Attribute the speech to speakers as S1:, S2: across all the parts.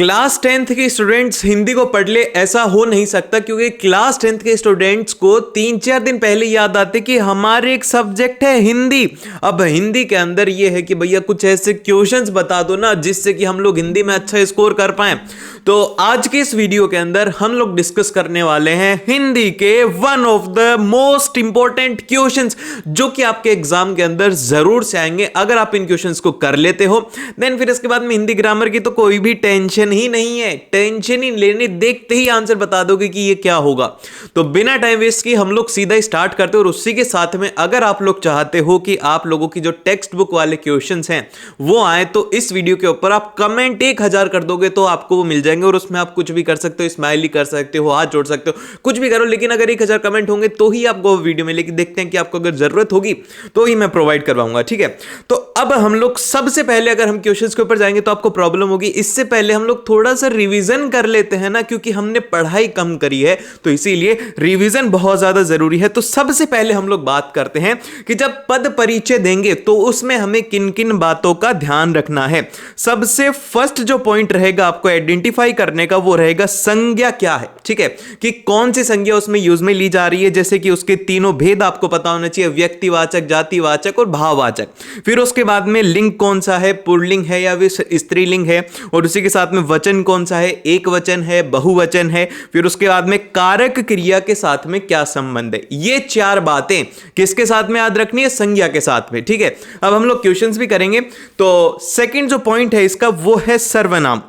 S1: Class 10th के students Hindi को पढ़ ले, ऐसा हो नहीं सकता, क्योंकि क्लास 10th के स्टूडेंट्स को 3-4 दिन पहले याद आते कि हमारे एक सब्जेक्ट है हिंदी। अब हिंदी के अंदर ये है कि भैया कुछ ऐसे क्वेश्चंस बता दो ना जिससे कि हम लोग हिंदी में अच्छा स्कोर कर पाए। तो आज के इस वीडियो के अंदर हम लोग डिस्कस करने वाले हैं हिंदी के one of the most important questions जो कि आपके एग्जाम के अंदर जरूर से आएंगे। अगर आप इन क्वेश्चंस को कर लेते हो देन फिर इसके बाद में हिंदी ग्रामर की तो कोई भी टेंशन ही नहीं है, टेंशन ही लेने, देखते ही आंसर बता दोगे कि ये क्या होगा। तो बिना टाइम वेस्ट की हम लोग सीधा स्टार्ट करते हैं। और उसी के साथ में अगर आप लोग चाहते हो कि आप लोगों की जो टेक्स्ट बुक वाले क्वेश्चंस हैं वो आए तो इस वीडियो के ऊपर आप कमेंट 1000 कर दोगे तो आपको वो मिल जाएंगे। और उसमें आप कुछ भी कर सकते हो, स्माइली कर सकते हो, हाथ जोड़ सकते हो, कुछ भी करो, लेकिन अगर 1000 कमेंट होंगे तो ही आपको वीडियो में, लेकिन देखते हैं कि आपको अगर जरूरत होगी तो ही मैं प्रोवाइड करवाऊंगा, ठीक है। तो अब हम लोग सबसे पहले अगर हम क्वेश्चंस के ऊपर जाएंगे तो आपको प्रॉब्लम होगी। इससे पहले हम लोग थोड़ा सा रिवीजन कर लेते हैं ना, क्योंकि हमने पढ़ाई कम करी है तो इसीलिए रिवीजन बहुत ज्यादा जरूरी है। तो सबसे पहले हम लोग बात करते हैं कि जब पद परिचय देंगे तो उसमें हमें किन किन बातों का ध्यान रखना है। सबसे फर्स्ट जो पॉइंट रहेगा आपको आइडेंटिफाई करने का वो रहेगा संज्ञा क्या है, ठीक है, कि कौन सी संज्ञा उसमें यूज में ली जा रही है। जैसे कि उसके तीनों भेद आपको पता होना चाहिए, व्यक्तिवाचक, जातिवाचक और भाववाचक। फिर उसके बाद में लिंग कौन सा है, पुल्लिंग है या स्त्रीलिंग है, और उसी के साथ में वचन कौन सा है, एक वचन है, बहुवचन है। फिर उसके बाद में कारक क्रिया के साथ में क्या संबंध है। ये 4 बातें किसके साथ में याद रखनी है, संज्ञा के साथ में, ठीक है। अब हम लोग क्वेश्चंस भी करेंगे। तो सेकंड जो पॉइंट है इसका वो है सर्वनाम।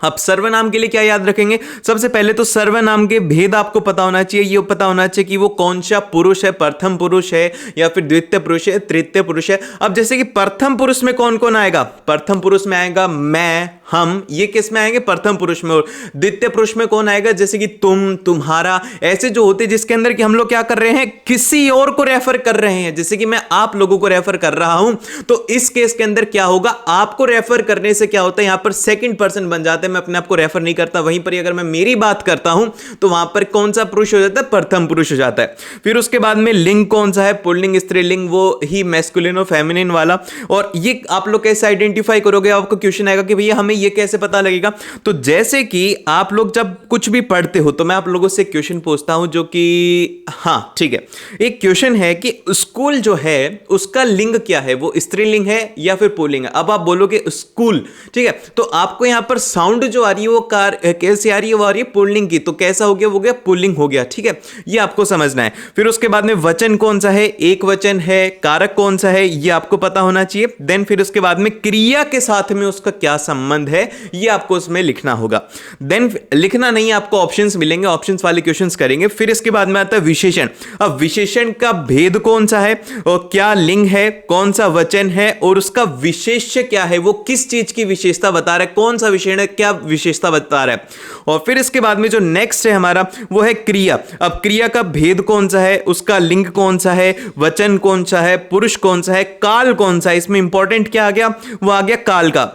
S1: अब सर्वनाम के लिए क्या याद रखेंगे, सबसे पहले तो सर्वनाम के भेद आपको पता होना चाहिए। ये पता होना चाहिए कि वो कौन सा पुरुष है, प्रथम पुरुष है या फिर द्वितीय पुरुष है, तृतीय पुरुष है। अब जैसे कि प्रथम पुरुष में कौन कौन आएगा, प्रथम पुरुष में आएगा मैं, हम, ये किस में आएंगे, प्रथम पुरुष में। और द्वितीय पुरुष में कौन आएगा, जैसे कि तुम, तुम्हारा, ऐसे जो होते जिसके अंदर कि हम लोग क्या कर रहे हैं, किसी और को रेफर कर रहे हैं। जैसे कि मैं आप लोगों को रेफर कर रहा हूं तो इस केस के अंदर क्या होगा, आपको रेफर करने से क्या होता है, यहां पर सेकंड पर्सन बन जाते हैं, मैं अपने आप को रेफर नहीं करता। वहीं पर अगर मैं मेरी बात करता हूं तो वहां पर कौन सा पुरुष हो जाता है, प्रथम पुरुष हो जाता है। फिर उसके बाद में लिंग कौन सा है, पुल्लिंग, स्त्रीलिंग, वो ही मैस्कुलिन और फेमिनिन वाला। और ये आप लोग कैसे आइडेंटिफाई करोगे, आपको क्वेश्चन आएगा कि भैया हमें ये कैसे पता लगेगा। तो जैसे कि आप लोग जब कुछ भी पढ़ते हो तो मैं आप लोगों से क्वेश्चन पूछता हूं, जो कि हाँ ठीक है, एक क्वेश्चन है कि स्कूल जो है उसका लिंग क्या है, वो स्त्रीलिंग है या फिर पुल्लिंग है। अब आप बोलोगे स्कूल, ठीक है, तो आपको यहां पर साउंड जो आ रही है वो कैसे आ रही है, वो आ रही है पुल्लिंग की, तो कैसा हो गया पुल्लिंग हो गया, ठीक है, ये आपको समझना है। फिर उसके बाद में वचन कौन सा है, एक वचन है, कारक कौन सा है, ये आपको पता होना चाहिए। देन फिर उसके बाद में क्रिया के साथ में उसका क्या संबंध है, ये आपको उसमें लिखना होगा। देन लिखना नहीं, आपको ऑप्शंस मिलेंगे, ऑप्शंस वाले क्वेश्चंस करेंगे। फिर इसके बाद में आता है विशेषण। अब विशेषण का भेद कौन सा है, और क्या लिंग है, कौन सा वचन है, और उसका विशेष्य क्या है, वो किस चीज की विशेषता बता रहा है, कौन सा विशेषण है, क्या विशेषता बता रहा है। और फिर इसके बाद में जो नेक्स्ट है हमारा वो है क्रिया। अब क्रिया का भेद कौन सा है, उसका लिंग कौन सा है, वचन कौन सा है, पुरुष कौन सा है, काल कौन सा है। इसमें इंपॉर्टेंट क्या आ गया, वो आ गया काल का,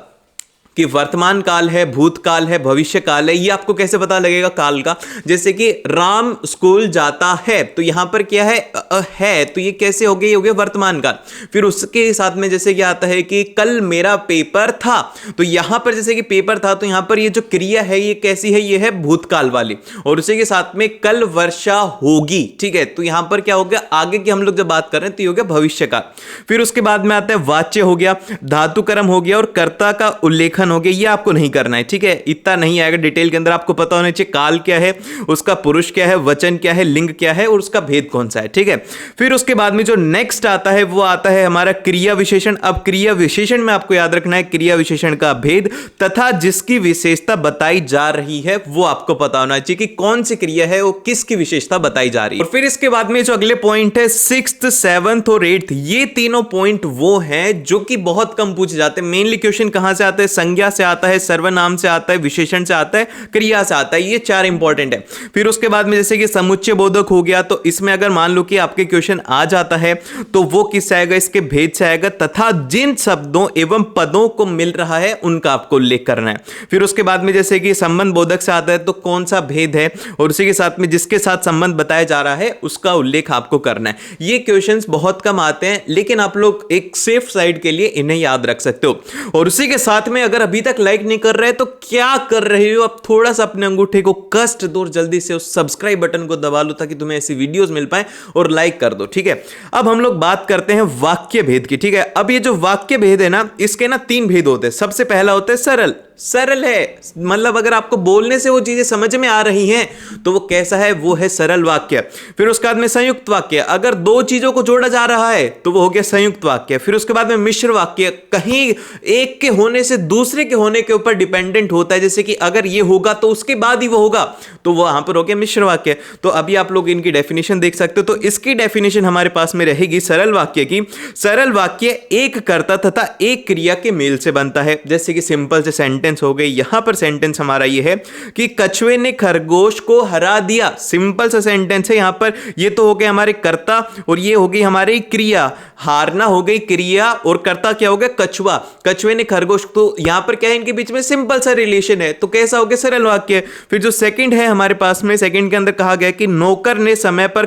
S1: कि वर्तमान काल है, भूतकाल है, भविष्य काल है। ये आपको कैसे पता लगेगा काल का, जैसे कि राम स्कूल जाता है तो यहां पर क्या है तो ये कैसे हो गया, ये हो गया वर्तमान काल। फिर उसके साथ में जैसे कि आता है कि कल मेरा पेपर था, तो यहां पर जैसे कि पेपर था तो यहां पर ये जो क्रिया है ये कैसी है, ये है भूतकाल वाली। और उसी के साथ में कल वर्षा होगी, ठीक है, तो यहां पर क्या हो गया, आगे की हम लोग जब बात कर रहे हैं तो ये हो गया भविष्य काल। फिर उसके बाद में आता है वाच्य हो गया, धातु कर्म हो गया और कर्ता का उल्लेखन हो गया। ये आपको नहीं करना है, ठीक है, इतना नहीं आएगा डिटेल के अंदर, आपको पता होना चाहिए काल क्या है, उसका पुरुष क्या है, वचन क्या है, लिंग क्या है और उसका भेद कौन सा है, ठीक है। फिर उसके बाद में जो नेक्स्ट आता है वो आता है हमारा क्रिया विशेषण। अब क्रिया विशेषण में आपको याद रखना है क्रिया विशेषण का भेद तथा जिसकी विशेषता बताई जा रही है वो आपको पता होना चाहिए कि कौन सी क्रिया है, वो किसकी विशेषता बताई जा रही है। और फिर इसके बाद में जो अगले पॉइंट है 6th, 7th और 8th, ये तीनों पॉइंट वो हैं जो कि बहुत कम पूछे जाते हैं। मेनली क्वेश्चन कहां से आता है, संज्ञा से आता है, सर्वनाम से आता है, विशेषण से आता है, क्रिया से आता है। ये 4 इंपॉर्टेंट है। फिर उसके बाद में जैसे कि समुच्चय बोधक हो गया, तो इसमें अगर मान लो कि आपके क्वेश्चन आ जाता है तो वो किस से आएगा, इसके भेद से आएगा तथा जिन शब्दों एवं पदों को मिल रहा है उनका आपको उल्लेख करना है। फिर उसके बाद में जैसे कि संबंध बोधक से आता है तो कौन सा भेद है और उसी के साथ में जिसके साथ संबंध बताया जा रहा है उसका उल्लेख आपको करना है। ये क्वेश्चंस बहुत कम आते हैं लेकिन आप लोग एक सेफ साइड के लिए इन्हें याद रख सकते हो। और उसी के साथ में अगर अभी तक लाइक नहीं कर रहे तो क्या कर रहे हो, अब थोड़ा सा अपने अंगूठे को कष्ट दो, जल्दी से उस सब्सक्राइब बटन को दबा लो ताकि तुम्हें ऐसी वीडियोस मिल पाए, और लाइक कर दो, ठीक है। अब हम लोग बात करते हैं वाक्य भेद की, ठीक है। अब ये जो वाक्य भेद है ना, इसके ना 3 भेद होते हैं। सबसे पहला होता है सरल। सरल है मतलब अगर आपको बोलने से वो चीजें समझ में आ रही हैं तो वो कैसा है, वो है सरल वाक्य। फिर उसके बाद में संयुक्त वाक्य, अगर 2 चीजों को जोड़ा जा रहा है तो वो हो गया संयुक्त वाक्य। फिर उसके बाद में मिश्र वाक्य, कहीं एक के होने से दूसरे के होने के ऊपर डिपेंडेंट होता है, जैसे कि अगर ये होगा तो उसके बाद ही वो होगा, तो वो यहां पर हो गया मिश्र वाक्य। तो अभी आप लोग इनकी डेफिनेशन देख सकते हो। तो इसकी डेफिनेशन हमारे पास में रहेगी सरल वाक्य की। सरल वाक्य एक कर्ता तथा एक क्रिया के मेल से बनता है, जैसे कि सिंपल से सेंटेंस हो गई। यहां पर सेंटेंस हमारा ये है कि कछुए ने खरगोश को हरा दिया, सिंपल सा सेंटेंस है। यहां पर ये तो हो गए हमारे कर्ता और ये हो गई हमारी क्रिया। हारना हो गई क्रिया और कर्ता क्या हो गया, कछुआ। कछुए ने खरगोश, तो यहां पर क्या है, इनके बीच में सिंपल सा रिलेशन है, तो कैसा हो गया, सरल वाक्य। फिर जो सेकंड है हमारे पास में, सेकंड के अंदर कहा गया कि नौकर ने समय पर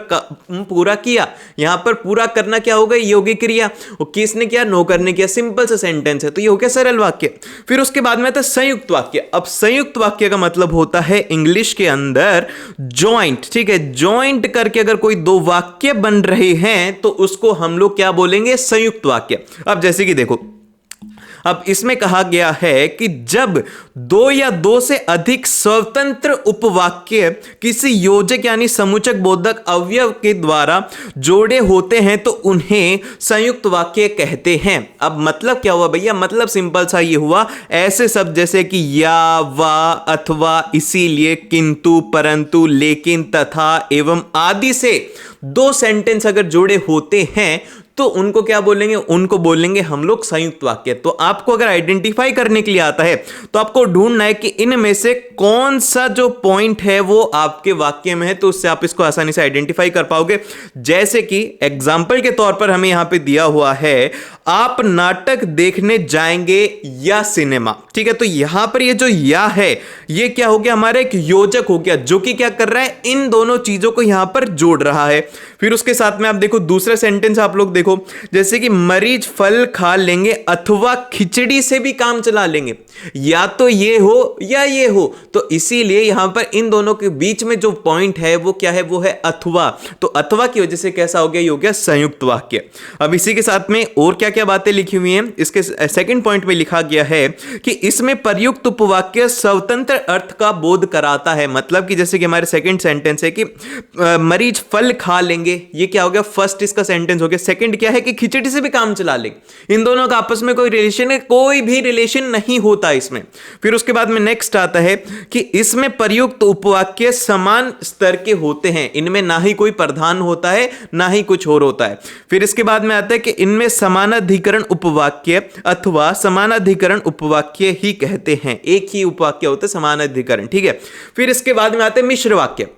S1: पूरा किया। यहां पर पूरा करना क्या हो गया, ये हो गई क्रिया, और किसने किया, नौकर ने किया। सिंपल सा सेंटेंस है, तो ये हो गया सरल वाक्य। फिर उसके बाद में आता संयुक्त वाक्य। अब संयुक्त वाक्य का मतलब होता है इंग्लिश के अंदर जॉइंट, ठीक है। जॉइंट करके अगर कोई 2 वाक्य बन रहे हैं तो उसको हम लोग क्या बोलेंगे, संयुक्त वाक्य। अब जैसे कि देखो, अब इसमें कहा गया है कि जब 2 या 2 से अधिक स्वतंत्र उपवाक्य किसी योजक यानी समुचक बोधक अवयव के द्वारा जोड़े होते हैं तो उन्हें संयुक्त वाक्य कहते हैं। अब मतलब क्या हुआ भैया, मतलब सिंपल सा ये हुआ, ऐसे शब्द जैसे कि या, वा, अथवा, इसीलिए, किंतु, परंतु, लेकिन, तथा, एवं आदि से 2 सेंटेंस अगर जोड़े होते हैं तो उनको क्या बोलेंगे, उनको बोलेंगे हम लोग संयुक्त वाक्य। तो आपको अगर आइडेंटिफाई करने के लिए आता है तो आपको ढूंढना है कि इनमें से कौन सा जो पॉइंट है वो आपके वाक्य में है, तो उससे आप इसको आसानी से आइडेंटिफाई कर पाओगे। जैसे कि एग्जाम्पल के तौर पर हमें यहां पे दिया हुआ है, आप नाटक देखने जाएंगे या सिनेमा, ठीक है। तो यहां पर ये जो या है ये क्या हो गया, हमारा एक योजक हो गया जो कि क्या कर रहा है, इन दोनों चीजों को यहां पर जोड़ रहा है। फिर उसके साथ में आप देखो दूसरा सेंटेंस, आप लोग देखो जैसे कि मरीज फल खा लेंगे अथवा खिचड़ी से भी काम चला लेंगे, या तो ये हो या ये हो, तो इसीलिए यहां पर इन दोनों के बीच में जो पॉइंट है वो क्या है, वो है अथवा। तो अथवा की वजह से कैसा हो गया, ये हो गया संयुक्त वाक्य। अब इसी के साथ में और क्या क्या बातें लिखी हुई हैं, इसके सेकंड पॉइंट में लिखा गया है कि इसमें प्रयुक्त उपवाक्य स्वतंत्र अर्थ का बोध कराता है। मतलब कि जैसे कि हमारे सेकंड सेंटेंस है कि मरीज फल खा लेंगे, ये क्या हो गया, फर्स्ट इसका सेंटेंस हो गया। सेकंड क्या है कि खिचड़ी से भी काम चला लेंगे। इन दोनों का आपस में कोई रिलेशन है, कोई भी रिलेशन नहीं होता इसमें। फिर उसके बाद में नेक्स्ट आता है कि इसमें प्रयुक्त उपवाक्य समान स्तर के होते हैं, इनमें ना ही कोई प्रधान होता है ना ही कुछ और होता है। फिर इसके बाद में आता है कि इनमें समानाधिकरण उपवाक्य अथवा समानाधिकरण उपवाक्य ही कहते हैं, एक ही उपवाक्य होता है समानाधिकरण, ठीक है। फिर इसके बाद में आते हैं मिश्र वाक्य।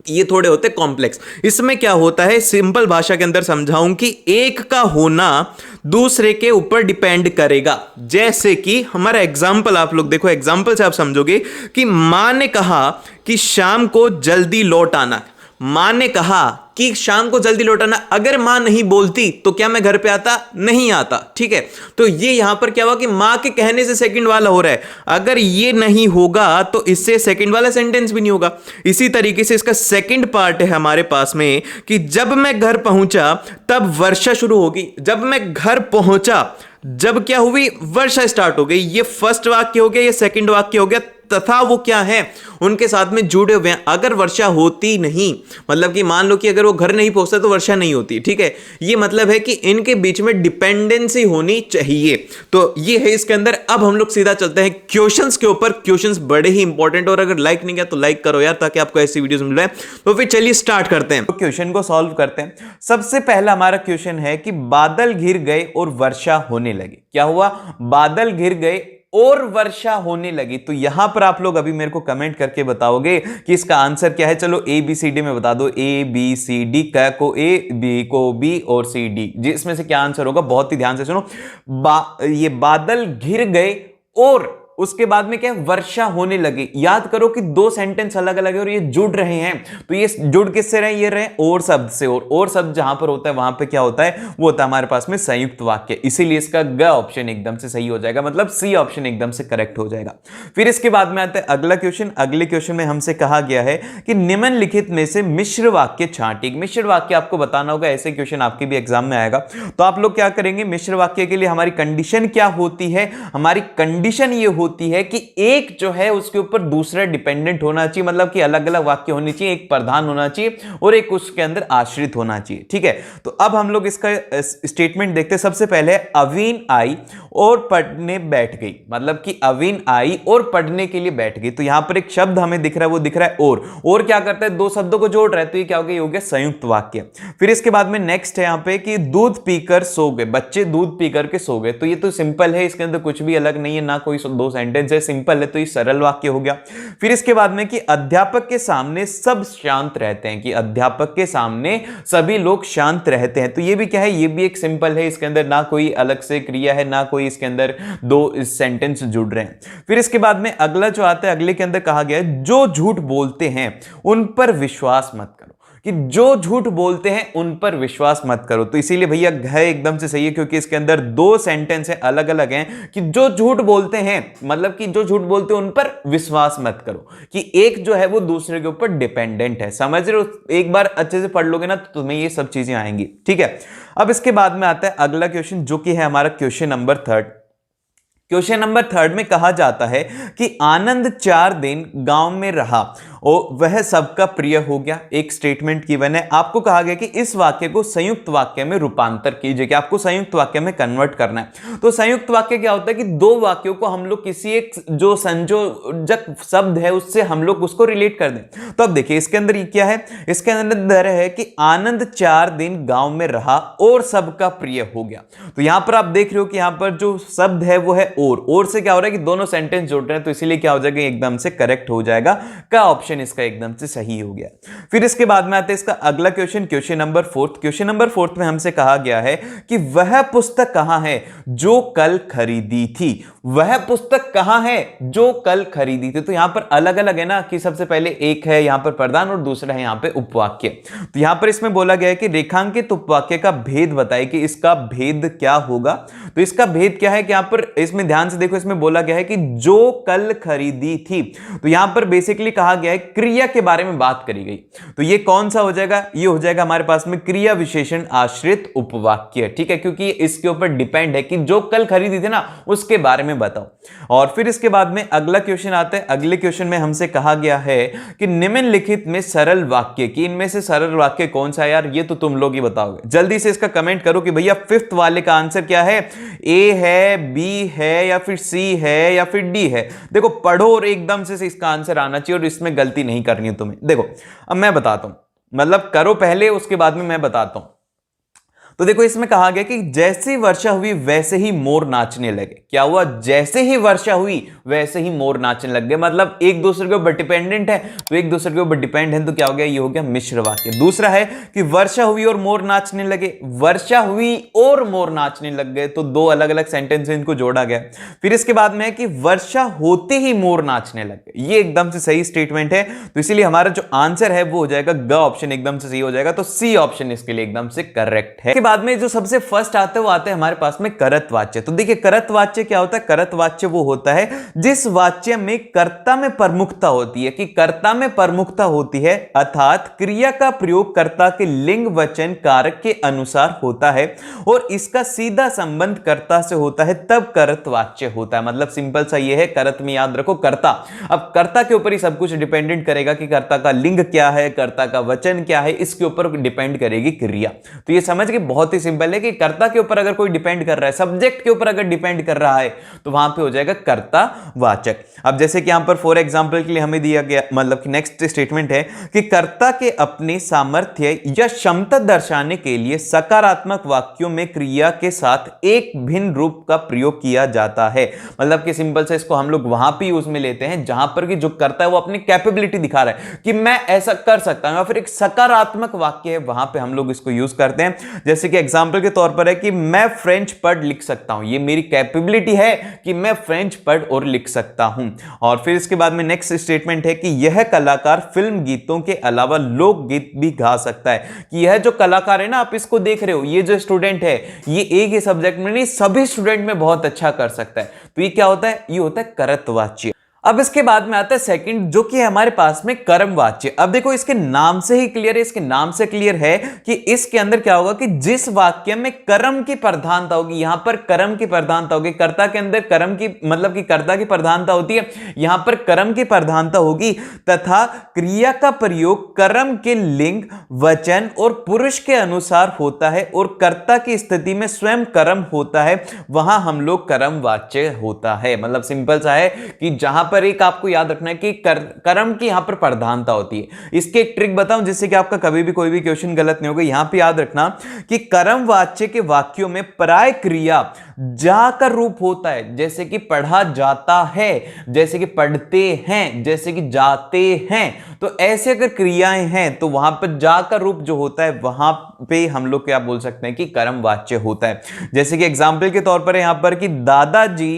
S1: ये थोड़े होते कॉम्प्लेक्स। इसमें क्या होता है, सिंपल भाषा के अंदर समझाऊं कि एक का होना दूसरे के ऊपर डिपेंड करेगा। जैसे कि हमारा एग्जाम्पल आप लोग देखो, एग्जाम्पल से आप समझोगे कि मां ने कहा कि शाम को जल्दी लौट आना। मां ने कहा कि शाम को जल्दी लौटाना, अगर मां नहीं बोलती तो क्या मैं घर पे आता, नहीं आता, ठीक है। तो ये यहां पर क्या हुआ कि मां के कहने से सेकंड वाला हो रहा है, अगर ये नहीं होगा तो इससे सेकंड वाला सेंटेंस भी नहीं होगा। इसी तरीके से इसका सेकंड पार्ट है हमारे पास में कि जब मैं घर पहुंचा तब वर्षा शुरू होगी। जब मैं घर पहुंचा, जब क्या हुई, वर्षा स्टार्ट हो गई। ये फर्स्ट वाक्य हो गया, ये सेकंड वाक्य हो गया, तथा वो क्या है, उनके साथ में जुड़े हुए हैं। अगर वर्षा होती नहीं, मतलब कि मान लो कि अगर वो घर नहीं पहुंचता तो वर्षा नहीं होती, ठीक है। ये मतलब है कि इनके बीच में डिपेंडेंसी होनी चाहिए। तो ये है इसके अंदर। अब हम लोग सीधा चलते हैं क्वेश्चंस के ऊपर। क्वेश्चंस बड़े ही इंपॉर्टेंट, और अगर लाइक नहीं किया तो लाइक करो यार, ताकि आपको ऐसी वीडियोस मिल रहे हैं। तो फिर चलिए स्टार्ट करते हैं, तो क्वेश्चन को सॉल्व करते हैं। सबसे पहला हमारा क्वेश्चन है कि बादल घिर गए और वर्षा होने लगी। क्या हुआ, बादल घिर गए और वर्षा होने लगी। तो यहां पर आप लोग अभी मेरे को कमेंट करके बताओगे कि इसका आंसर क्या है। चलो ए बी सी डी में बता दो, ए बी सी डी, क को ए, बी को बी और सी डी, जिसमें से क्या आंसर होगा बहुत ही ध्यान से सुनो। ये बादल घिर गए और उसके बाद में क्या है, वर्षा होने लगी। याद करो कि दो सेंटेंस अलग अलग है और ये जुड़ रहे हैं, तो ये जुड़ किससे रहे, ये रहे और शब्द से, और शब्द जहां पर होता है वहां पे क्या होता है, वो होता है हमारे पास में संयुक्त वाक्य। इसीलिए इसका ग ऑप्शन एकदम से सही हो जाएगा, मतलब सी ऑप्शन एकदम से करेक्ट हो जाएगा। फिर इसके बाद में आता है अगला क्वेश्चन। अगले क्वेश्चन में हमसे कहा गया है कि निम्नलिखित में से मिश्र वाक्य छांटे। मिश्र वाक्य आपको बताना होगा, ऐसे क्वेश्चन आपके भी एग्जाम में आएगा। तो आप लोग क्या करेंगे, मिश्र वाक्य के लिए हमारी कंडीशन क्या होती है, हमारी कंडीशन ये होती है कि एक जो है उसके ऊपर दूसरा डिपेंडेंट होना चाहिए, मतलब कि अलग अलग वाक्य होनी चाहिए, एक प्रधान होना चाहिए और एक उसके अंदर आश्रित होना चाहिए। ठीक है, तो अब हम लोग इसका स्टेटमेंट देखते हैं। सबसे पहले अवीन आई और पढ़ने बैठ गई, मतलब कि अवीन आई और पढ़ने के लिए बैठ गई। तो यहां पर एक शब्द हमें दिख रहा है, वो दिख रहा है और क्या करता है, दो शब्दों को जोड़ रहा है, तो ये क्या हो गया, ये हो गया संयुक्त वाक्य। फिर इसके बाद में नेक्स्ट है यहां पे कि दूध पीकर सो गए, बच्चे दूध पीकर के सो गए। तो ये तो सिंपल है, इसके अंदर कुछ भी अलग नहीं है, ना कोई दो सेंटेंस है, सिंपल है, तो ये सरल वाक्य हो गया। फिर इसके बाद में कि अध्यापक के सामने सब शांत रहते हैं, कि अध्यापक के सामने सभी लोग शांत रहते हैं। तो ये भी क्या है, ये भी एक सिंपल है, इसके अंदर ना कोई अलग से क्रिया है, ना कोई इसके अंदर दो सेंटेंस जुड़ रहे हैं। फिर इसके बाद में अगला जो आता है, अगले के अंदर कहा गया है जो झूठ बोलते हैं उन पर विश्वास मत करो, कि जो झूठ बोलते हैं उन पर विश्वास मत करो। तो इसीलिए भैया घ एकदम से सही है, क्योंकि इसके अंदर दो सेंटेंस है अलग अलग हैं, कि जो झूठ बोलते हैं मतलब कि जो झूठ बोलते हैं उन पर विश्वास मत करो, कि एक जो है वो दूसरे के ऊपर डिपेंडेंट है। समझ रहे हो, एक बार अच्छे से पढ़ लोगे ना तो तुम्हें ये सब चीजें आएंगी। ठीक है, अब इसके बाद में आता है अगला क्वेश्चन, जो कि है हमारा क्वेश्चन नंबर 3। क्वेश्चन नंबर 3 में कहा जाता है कि आनंद 4 दिन गांव में रहा और वह सबका प्रिय हो गया। एक स्टेटमेंट गिवन है, आपको कहा गया कि इस वाक्य को संयुक्त वाक्य में रूपांतर कीजिए, कि आपको संयुक्त वाक्य में कन्वर्ट करना है। तो संयुक्त वाक्य क्या होता है कि दो वाक्यों को हम लोग किसी एक जो संयोजक शब्द है उससे हम लोग उसको रिलेट कर दें। तो अब देखिए इसके अंदर ये क्या है, इसके अंदर है कि आनंद 4 दिन गांव में रहा और सबका प्रिय हो गया। तो यहां पर आप देख रहे हो कि यहां पर जो शब्द है वो है और से क्या हो रहा है कि दोनों सेंटेंस जुड़ रहे हैं, तो इसीलिए क्या हो जाएगा, एकदम से करेक्ट हो जाएगा, का ऑप्शन इसका एकदम से सही हो गया। फिर इसके बाद में आता है इसका अगला question, question number 4। Question number 4 में हमसे कहा गया है कि वह पुस्तक कहां है जो कल खरीदी थी। वह पुस्तक कहां है जो कल खरीदी थी। तो यहां पर अलग अलग है ना, कि सबसे पहले एक है यहां पर प्रधान और दूसरा है यहां पे उपवाक्य। तो यहां पर इसमें बोला गया है कि रेखांकित उपवाक्य का भेद बताए, कि इसका भेद क्या होगा। तो इसका भेद क्या है कि यहां पर इसमें ध्यान से देखो, इसमें बोला गया है कि जो कल खरीदी थी। तो यहां पर बेसिकली कहा गया है क्रिया के बारे में बात करी गई। तो ये कौन सा हो जाएगा, ये हो जाएगा हमारे पास में क्रिया विशेषण आश्रित उपवाक्य। ठीक है, क्योंकि इसके ऊपर डिपेंड है कि जो कल खरीदी थी ना उसके बारे में बताओ। और फिर इसके बाद में अगला क्वेश्चन आता है। अगले क्वेश्चन में हमसे कहा गया है कि निम्नलिखित में सरल वाक्य, कि इनमें से सरल वाक्य कौन सा है। यार ये तो तुम लोग ही बताओगे, जल्दी से इसका कमेंट करो कि भैया 5th वाले का आंसर क्या है, ए है, बी है, या फिर सी है, या फिर डी है। देखो पढ़ो और एकदम से इसका आंसर आना चाहिए और इसमें गलती नहीं करनी है तुम्हें। देखो अब मैं बताता हूं, मतलब करो पहले उसके बाद में मैं बताता हूं। तो देखो इसमें कहा गया कि जैसी वर्षा हुई वैसे ही मोर नाचने लगे। क्या हुआ, जैसे ही वर्षा हुई वैसे ही मोर नाचने लग गए, मतलब एक दूसरे के ऊपर डिपेंडेंट है, तो एक दूसरे के ऊपर डिपेंड है, तो क्या हो गया, ये हो गया मिश्र वाक्य। दूसरा है कि वर्षा हुई और मोर नाचने लगे। वर्षा हुई और मोर नाचने लग गए, तो दो अलग अलग सेंटेंस इनको जोड़ा गया। फिर इसके बाद में है कि वर्षा होते ही मोर नाचने लग गए। ये एकदम से सही स्टेटमेंट है, तो इसीलिए हमारा जो आंसर है वो हो जाएगा ग ऑप्शन, एकदम से सही हो जाएगा। तो सी ऑप्शन इसके लिए एकदम से करेक्ट है। बाद में जो सबसे फर्स्ट आता है वो आता है हमारे पास में करत वाच्य। तो देखिए करत वाच्य क्या होता है, करत वाच्य वो होता है जिस वाच्य में कर्ता में प्रमुखता होती है, कि कर्ता में प्रमुखता होती है, अर्थात क्रिया का प्रयोग कर्ता के लिंग वचन कारक के अनुसार होता है और इसका सीधा संबंध कर्ता से होता है, तब करत वाच्य होता है। मतलब सिंपल सा ये है, करत में याद रखो कर्ता। अब कर्ता के ऊपर ही सब कुछ डिपेंडेंट करेगा कि कर्ता का लिंग क्या है, कर्ता का वचन क्या है, इसके ऊपर डिपेंड करेगी क्रिया। तो ये समझ के बहुत ही सिंपल है कि कर्ता के ऊपर अगर कोई डिपेंड कर रहा है, सब्जेक्ट के ऊपर अगर डिपेंड कर रहा है, तो वहां पे हो जाएगा कर्ता वाचक। अब जैसे कि यहां पर फॉर एग्जांपल के लिए हमें दिया गया, मतलब कि नेक्स्ट स्टेटमेंट है कि कर्ता के अपने सामर्थ्य या क्षमता दर्शाने के लिए सकारात्मक वाक्यों में क्रिया के साथ एक भिन्न रूप का प्रयोग किया जाता है। मतलब कि सिंपल से इसको हम लोग वहां पे यूज में लेते हैं जहां पर कि जो करता है वो अपनी कैपेबिलिटी दिखा रहा है कि मैं ऐसा कर सकता हूं, या फिर एक सकारात्मक वाक्य है, वहां पे हम लोग इसको यूज करते हैं। जैसे जैसे कि एग्जाम्पल के तौर पर है कि मैं फ्रेंच पढ़ लिख सकता हूं, ये मेरी कैपेबिलिटी है कि मैं फ्रेंच पढ़ और लिख सकता हूं। और फिर इसके बाद में नेक्स्ट स्टेटमेंट है कि यह कलाकार फिल्म गीतों के अलावा लोकगीत भी गा सकता है, कि यह जो कलाकार है ना, आप इसको देख रहे हो, ये जो स्टूडेंट है ये एक ही सब्जेक्ट में नहीं सभी स्टूडेंट में बहुत अच्छा कर सकता है। तो ये क्या होता है, ये होता है करतवाच्य। अब इसके बाद में आता है सेकंड, जो कि है हमारे पास में कर्मवाच्य। अब देखो इसके नाम से ही क्लियर है, इसके नाम से क्लियर है कि इसके अंदर क्या होगा कि जिस वाक्य में कर्म की प्रधानता होगी, यहां पर कर्म की प्रधानता होगी, कर्ता के अंदर कर्म की मतलब कि कर्ता की प्रधानता होती है, यहां पर कर्म की प्रधानता होगी, तथा क्रिया का प्रयोग कर्म के लिंग, वचन और पुरुष के अनुसार होता है और कर्ता की स्थिति में स्वयं कर्म होता है, वहां हम लोग कर्मवाच्य होता है। मतलब सिंपल सा है कि जहां पर एक आपको याद रखना है कि कर्म की यहां पर प्रधानता होती है। इसके एक ट्रिक बताऊं जिससे कि आपका कभी भी कोई भी क्वेश्चन गलत नहीं होगा। यहां पे याद रखना कि कर्मवाच्य के वाक्यों में प्राय क्रिया जा का रूप होता है, जैसे कि पढ़ा जाता है, जैसे कि पढ़ते हैं, जैसे कि जाते हैं। तो ऐसे अगर क्रियाएं हैं तो वहां पर जा का रूप जो होता है वहां पे हम लोग क्या बोल सकते हैं कि कर्मवाच्य होता है। जैसे कि एग्जाम्पल के तौर पर यहां पर कि दादाजी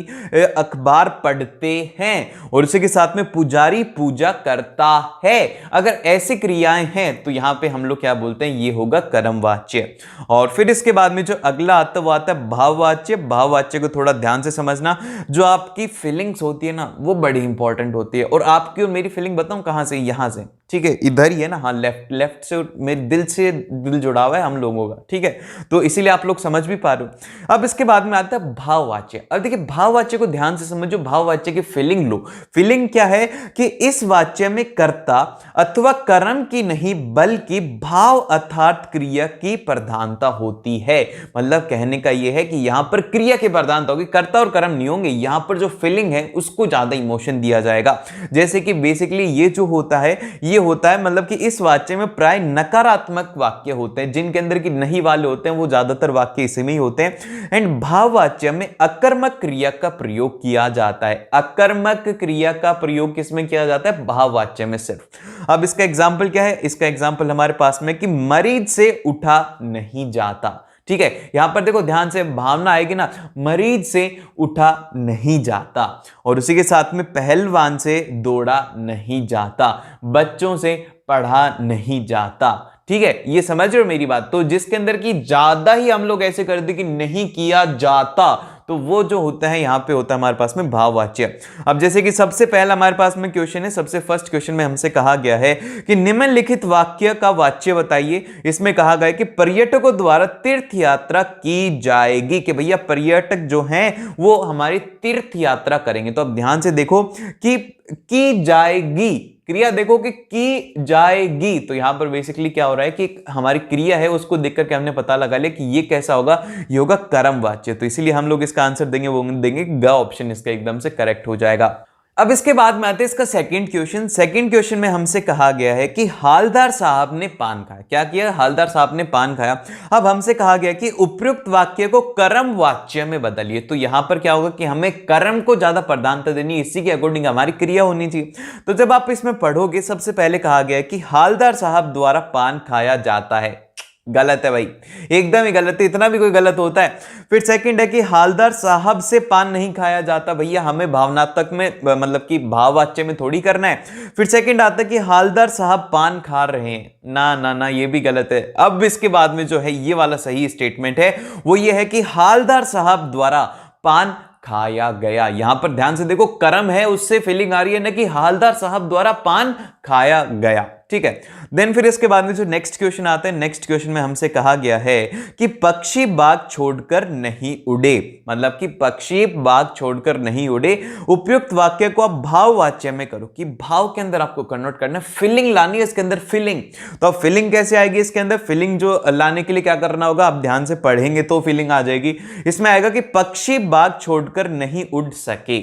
S1: अखबार पढ़ते हैं और उसी के साथ में पुजारी पूजा करता है। अगर ऐसी क्रियाएं हैं तो यहां पे हम लोग क्या बोलते हैं, ये होगा कर्मवाच्य। और फिर इसके बाद में जो अगला आता है वो आता है भाववाच्य। भाववाच्य को थोड़ा ध्यान से समझना, जो आपकी फीलिंग्स होती है ना वो बड़ी इंपॉर्टेंट होती है। और आपकी और मेरी फीलिंग बताऊं कहां से, यहां से, ठीक है, इधर ही है ना, हाँ लेफ्ट से मेरे दिल से दिल जुड़ा हुआ है हम लोगों का, ठीक है, तो इसीलिए आप लोग समझ भी पा रहे हो। अब इसके बाद में आता है भाववाच्य। अब देखिए भाववाच्य को ध्यान से समझो, भाववाच्य की फीलिंग लो। फीलिंग क्या है कि इस वाच्य में कर्ता अथवा कर्म की नहीं बल्कि भाव अर्थात क्रिया की प्रधानता होती है। मतलब कहने का यह है कि यहां पर क्रिया की प्रधानता होगी, कर्ता और कर्म नहीं होंगे। यहां पर जो फीलिंग है उसको ज्यादा इमोशन दिया जाएगा। जैसे कि बेसिकली ये जो होता है ये होता है मतलब कि इस वाक्य में प्राय नकारात्मक वाक्य होते हैं, जिनके अंदर की नहीं वाले होते हैं वो ज्यादातर वाक्य इसी में ही होते हैं। एंड भाववाच्य में अकर्मक क्रिया का प्रयोग किया जाता है। अकर्मक क्रिया का प्रयोग किसमें किया जाता है, भाववाच्य में सिर्फ। अब इसका एग्जाम्पल क्या है, इसका एग्जाम्पल हमारे पास में कि मरीज से उठा नहीं जाता। ठीक है, यहां पर देखो ध्यान से भावना आएगी ना, मरीज से उठा नहीं जाता। और उसी के साथ में पहलवान से दौड़ा नहीं जाता, बच्चों से पढ़ा नहीं जाता। ठीक है, ये समझ रहे हो मेरी बात। तो जिसके अंदर की ज्यादा ही हम लोग ऐसे कर दे कि नहीं किया जाता, तो वो जो होता है यहां पे होता है हमारे पास में भाववाच्य। अब जैसे कि सबसे पहला हमारे पास में क्वेश्चन है, सबसे फर्स्ट क्वेश्चन में हमसे कहा गया है कि निम्नलिखित वाक्य का वाच्य बताइए। इसमें कहा गया है कि पर्यटकों द्वारा तीर्थ यात्रा की जाएगी, कि भैया पर्यटक जो हैं वो हमारी तीर्थ यात्रा करेंगे। तो अब ध्यान से देखो कि की जाएगी, क्रिया देखो कि की जाएगी, तो यहां पर बेसिकली क्या हो रहा है कि हमारी क्रिया है उसको देख करके हमने पता लगा लिया कि ये कैसा होगा, ये होगा कर्मवाच्य। तो इसीलिए हम लोग इसका आंसर देंगे वो देंगे ग ऑप्शन, इसका एकदम से करेक्ट हो जाएगा। अब इसके बाद में आते हैं इसका सेकंड क्वेश्चन। सेकंड क्वेश्चन में हमसे कहा गया है कि हालदार साहब ने पान खाया। क्या किया, हालदार साहब ने पान खाया। अब हमसे कहा गया कि उपयुक्त वाक्य को कर्म वाच्य में बदलिए। तो यहां पर क्या होगा कि हमें कर्म को ज्यादा प्रधानता देनी, इसी के अकॉर्डिंग हमारी क्रिया होनी चाहिए। तो जब आप इसमें पढ़ोगे, सबसे पहले कहा गया है कि हालदार साहब द्वारा पान खाया जाता है। गलत है भाई, एकदम ही गलत है, इतना भी कोई गलत होता है। फिर सेकंड है कि हालदार साहब से पान नहीं खाया जाता। भैया हमें भावनात्मक में मतलब कि भाववाच्य में थोड़ी करना है। फिर सेकंड आता है कि हालदार साहब पान खा रहे हैं। ना ना ना, ये भी गलत है। अब इसके बाद में जो है ये वाला सही स्टेटमेंट है वो ये है कि हालदार साहब द्वारा पान खाया गया। यहां पर ध्यान से देखो, कर्म है उससे फीलिंग आ रही है ना कि हालदार साहब द्वारा पान खाया गया। ठीक है, देन फिर इसके बाद में जो नेक्स्ट क्वेश्चन आता है, नेक्स्ट क्वेश्चन में हमसे कहा गया है कि पक्षी बाग छोड़कर नहीं उड़े। मतलब कि पक्षी बाग छोड़कर नहीं उड़े। उपयुक्त वाक्य को आप भाववाच्य में करो, कि भाव के अंदर आपको कन्वर्ट करना है, फीलिंग लानी है इसके अंदर, फीलिंग। तो अब फीलिंग कैसे आएगी इसके अंदर, फीलिंग जो लाने के लिए क्या करना होगा, आप ध्यान से पढ़ेंगे तो फीलिंग आ जाएगी। इसमें आएगा कि पक्षी बाग छोड़कर नहीं उड़ सके।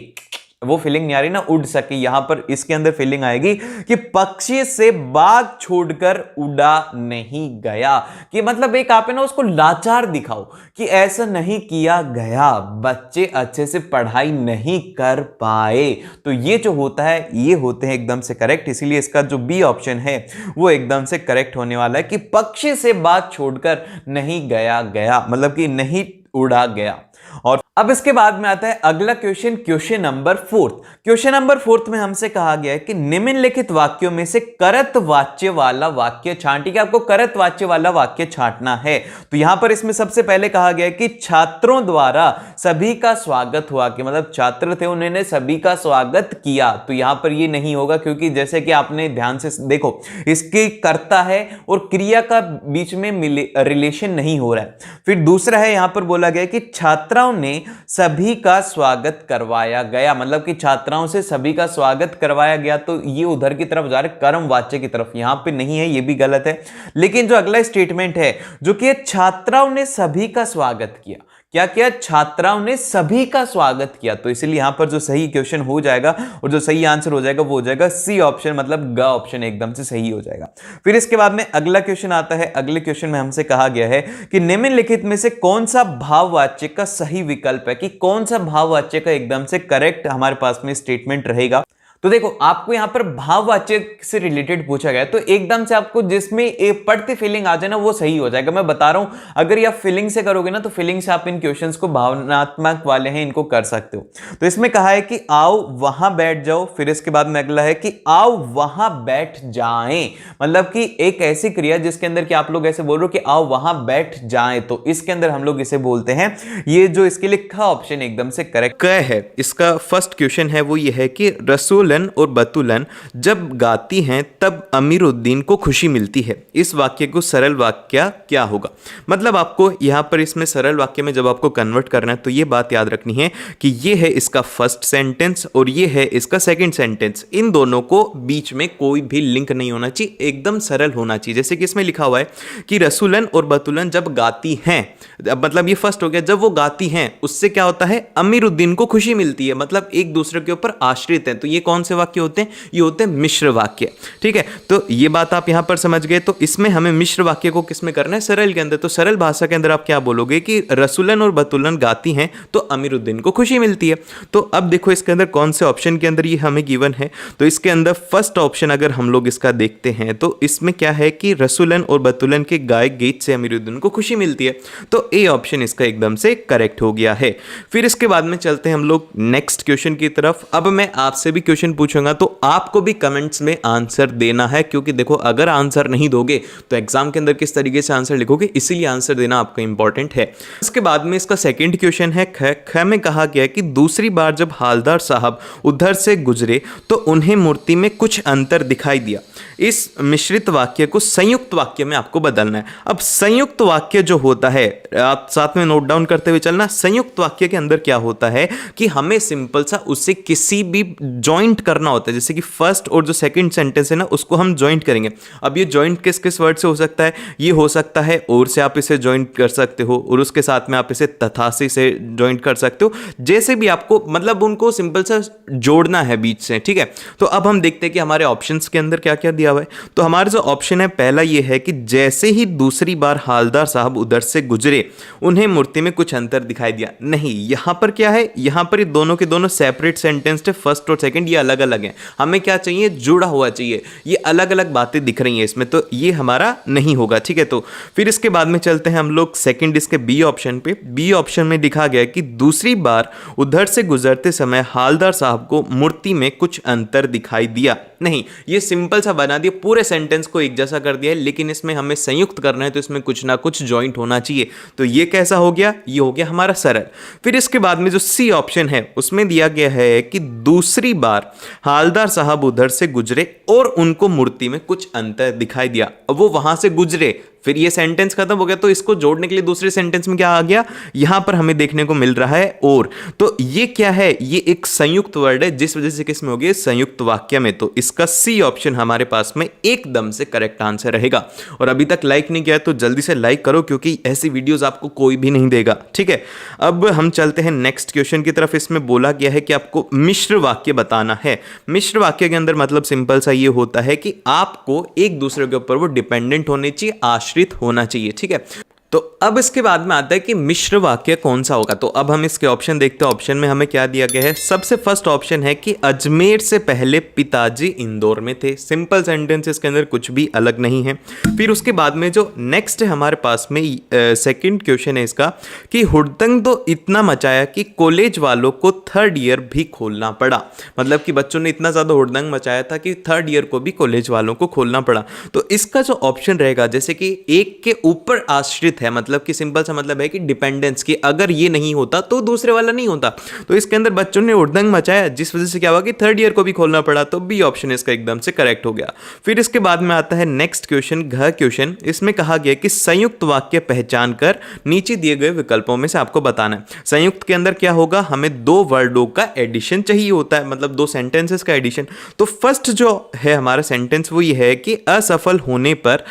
S1: वो फीलिंग नहीं आ रही ना उड़ सके, यहां पर इसके अंदर फीलिंग आएगी कि पक्षी से बाग छोड़कर उड़ा नहीं गया, कि मतलब एक आप है ना उसको लाचार दिखाओ कि ऐसा नहीं किया गया, बच्चे अच्छे से पढ़ाई नहीं कर पाए। तो ये जो होता है ये होते हैं एकदम से करेक्ट, इसीलिए इसका जो बी ऑप्शन है वो एकदम से करेक्ट होने वाला है कि पक्षी से बाग छोड़कर नहीं गया, मतलब कि नहीं उड़ा गया। और अब इसके बाद में आता है अगला question, question number 4। Question number 4 में हमसे कहा गया है कि निम्नलिखित वाक्यों में से करत वाच्य वाला वाक्य छांट, ठीक है, आपको करत वाच्य वाला वाक्य छांटना है। तो यहां पर इसमें सबसे पहले कहा गया है कि छात्रों द्वारा सभी का स्वागत हुआ, कि मतलब छात्र थे उन्होंने सभी का स्वागत किया। तो यहां पर ये नहीं होगा क्योंकि जैसे कि आपने ध्यान से देखो इसकी कर्ता है और क्रिया का बीच में रिलेशन नहीं हो रहा है। फिर दूसरा है यहां पर बोला गया कि छात्राओं ने सभी का स्वागत करवाया गया, मतलब कि छात्राओं से सभी का स्वागत करवाया गया। तो ये उधर की तरफ जा रहे कर्म वाच्य की तरफ, यहां पे नहीं है, ये भी गलत है। लेकिन जो अगला स्टेटमेंट है जो कि छात्राओं ने सभी का स्वागत किया, क्या किया, छात्राओं ने सभी का स्वागत किया। तो इसलिए यहां पर जो सही क्वेश्चन हो जाएगा और जो सही आंसर हो जाएगा वो हो जाएगा सी ऑप्शन, मतलब ग ऑप्शन एकदम से सही हो जाएगा। फिर इसके बाद में अगला क्वेश्चन आता है। अगले क्वेश्चन में हमसे कहा गया है कि निम्नलिखित में से कौन सा भाववाच्य का सही विकल्प है, कि कौन सा भाववाच्य का एकदम से करेक्ट हमारे पास में स्टेटमेंट रहेगा। तो देखो आपको यहां पर भाववाच्य से रिलेटेड पूछा गया, तो एकदम से आपको जिसमें एक पढ़ती फीलिंग आ जाए ना वो सही हो जाएगा। मैं बता रहा हूं अगर ये आप फीलिंग से करोगे ना तो फीलिंग से आप इन क्वेश्चंस को, भावनात्मक वाले हैं इनको कर सकते हो। तो इसमें कहा है कि आओ वहां बैठ जाओ, फिर इसके बाद में अगला है कि आओ वहां बैठ जाएं, मतलब कि एक ऐसी क्रिया जिसके अंदर कि आप लोग ऐसे बोल रहे हो कि आओ वहां बैठ जाएं, तो इसके अंदर हम लोग इसे बोलते हैं, ये जो इसके लिए ख ऑप्शन एकदम से करेक्ट है। इसका फर्स्ट क्वेश्चन है वो ये है कि रसूल और बतूलन जब गाती हैं तब अमीरुद्दीन को खुशी मिलती है, इस वाक्य को सरल वाक्य क्या होगा। मतलब आपको यहां पर इसमें सरल वाक्य में जब आपको कन्वर्ट करना है तो ये बात याद रखनी है कि ये है इसका फर्स्ट सेंटेंस और ये है इसका सेकंड सेंटेंस, इन दोनों को बीच में कोई भी लिंक नहीं होना चाहिए, एकदम सरल होना चाहिए। जैसे कि इसमें लिखा हुआ है कि रसूलन और बतूलन जब गाती हैं, मतलब ये फर्स्ट हो गया, जब वो गाती हैं उससे क्या होता है, अमीरुद्दीन को खुशी मिलती है, मतलब एक दूसरे के ऊपर आश्रित है। तो ये कौन से वाक्य होते हैं, ये होते हैं मिश्र वाक्य, ठीक है। तो ये बात आप यहां पर समझ गए। तो इसमें हमें मिश्र वाक्य को किसमें करना है, सरल के अंदर। तो सरल भाषा के अंदर आप क्या बोलोगे कि रसूलन और बतूलन गाती हैं तो अमीरुद्दीन को खुशी मिलती है। तो अब देखो इसके अंदर कौन से ऑप्शन के अंदर ये हमें गिवन है, तो इसके अंदर फर्स्ट ऑप्शन अगर हम लोग इसका देखते हैं तो इसमें क्या है कि रसूलन और बतूलन के गाए गीत से अमीरुद्दीन को खुशी मिलती है, तो ए ऑप्शन इसका एकदम से करेक्ट हो गया है। फिर इसके बाद में चलते हैं हम लोग नेक्स्ट क्वेश्चन की तरफ। अब मैं आपसे भी क्वेश्चन पूछूंगा तो आपको भी कमेंट्स में आंसर देना है, क्योंकि देखो अगर आंसर नहीं दोगे तो एग्जाम के अंदर किस तरीके से आंसर लिखोगे, इसीलिए आंसर देना आपका इंपॉर्टेंट है। इसके बाद में इसका सेकंड क्वेश्चन है ख में कहा गया कि दूसरी बार जब हालदार साहब उधर से गुजरे तो उन्हें मूर्ति में कुछ अंतर दिखाई दिया। इस मिश्रित वाक्य को संयुक्त वाक्य में आपको बदलना है। अब संयुक्त वाक्य जो होता है, आप साथ में नोट डाउन करते हुए चलना, संयुक्त वाक्य के अंदर क्या होता है कि हमें सिंपल सा उससे किसी भी जॉइंट करना होता है, जैसे कि फर्स्ट और जो सेकंड सेंटेंस है ना उसको हम जॉइंट करेंगे। अब ये जॉइंट किस किस वर्ड से हो सकता है, ये हो सकता है और से आप इसे जॉइंट कर सकते हो, और उसके साथ में आप इसे तथा से जॉइंट कर सकते हो, जैसे भी आपको, मतलब उनको सिंपल सा जोड़ना है बीच से, ठीक है। तो अब हम देखते हैं कि हमारे ऑप्शंस के अंदर क्या क्या दिया हुआ है। तो हमारा जो ऑप्शन है पहला ये है कि जैसे ही दूसरी बार हालदार साहब उधर से गुजरे उन्हें मूर्ति में कुछ अंतर दिखाई दिया। नहीं, यहां पर क्या है, यहां पर ये दोनों के दोनों सेपरेट सेंटेंस थे, फर्स्ट और सेकंड ये अलग अलग हैं। हमें क्या चाहिए, जुड़ा हुआ चाहिए, ये अलग अलग बातें दिख रही हैं इसमें, तो ये हमारा नहीं होगा, ठीक है। तो फिर इसके बाद में चलते हैं हम लोग सेकंड इसके बी ऑप्शन पे। बी ऑप्शन में दिखा गया कि दूसरी बार उधर से गुजरते समय हालदार साहब को मूर्ति में कुछ अंतर दिखाई दिया। नहीं, ये सिंपल सा बना दिया, पूरे सेंटेंस को एक जैसा कर दिया है, लेकिन इसमें हमें संयुक्त करना है तो इसमें कुछ ना कुछ जॉइंट होना चाहिए। तो ये कैसा हो गया, ये हो गया हमारा सरल। फिर इसके बाद में जो सी ऑप्शन है उसमें दिया गया है कि दूसरी बार हालदार साहब उधर से गुजरे और उनको मूर्ति में कुछ अंतर दिखाई दिया। अब वो वहां से गुजरे, फिर ये सेंटेंस खत्म हो गया, तो इसको जोड़ने के लिए दूसरे सेंटेंस में क्या आ गया, यहां पर हमें देखने को मिल रहा है और। तो ये क्या है, ये एक संयुक्त वर्ड है, जिस वजह से किस में हो गया, संयुक्त वाक्य में। तो इसका सी ऑप्शन हमारे पास में एकदम से करेक्ट आंसर रहेगा। और अभी तक लाइक नहीं किया तो जल्दी से लाइक करो, क्योंकि ऐसी वीडियोस आपको कोई भी नहीं देगा। ठीक है, अब हम चलते हैं नेक्स्ट क्वेश्चन की तरफ। इसमें बोला गया है कि आपको मिश्र वाक्य बताना है। मिश्र वाक्य के अंदर मतलब सिंपल सा ये होता है कि आपको एक दूसरे के ऊपर वो डिपेंडेंट होने चाहिए, आश्रित होना चाहिए। ठीक है, तो अब इसके बाद में आता है कि मिश्र वाक्य कौन सा होगा। तो अब हम इसके ऑप्शन देखते हैं। ऑप्शन में हमें क्या दिया गया है, सबसे फर्स्ट ऑप्शन है कि अजमेर से पहले पिताजी इंदौर में थे। सिंपल सेंटेंस, इसके अंदर कुछ भी अलग नहीं है। फिर उसके बाद में जो नेक्स्ट है हमारे पास में सेकंड क्वेश्चन है इसका कि हुड़दंग तो इतना मचाया कि कॉलेज वालों को थर्ड ईयर भी खोलना पड़ा। मतलब कि बच्चों ने इतना ज्यादा हुड़दंग मचाया था कि थर्ड ईयर को भी कॉलेज वालों को खोलना पड़ा। तो इसका जो ऑप्शन रहेगा, जैसे कि एक के ऊपर आश्रित है, मतलब कि सिंपल सा मतलब है कि डिपेंडेंस की, अगर ये नहीं होता तो दूसरे वाला नहीं होता। तो इसके अंदर बच्चों ने हुड़दंग मचाया, जिस वजह से क्या हुआ कि थर्ड ईयर को भी खोलना पड़ा। तो बी ऑप्शन इसका एकदम से करेक्ट हो गया। फिर इसके बाद में आता है नेक्स्ट क्वेश्चन, घ क्वेश्चन। इसमें कहा गया कि संयुक्त वाक्य पहचान कर नीचे दिए गए विकल्पों में से आपको बताना है। संयुक्त के अंदर क्या होगा, हमें दो वर्डों का एडिशन चाहिए होता है, मतलब दो सेंटेंसेस का एडिशन। तो फर्स्ट जो है हमारा सेंटेंस वो ये है कि असफल होने पर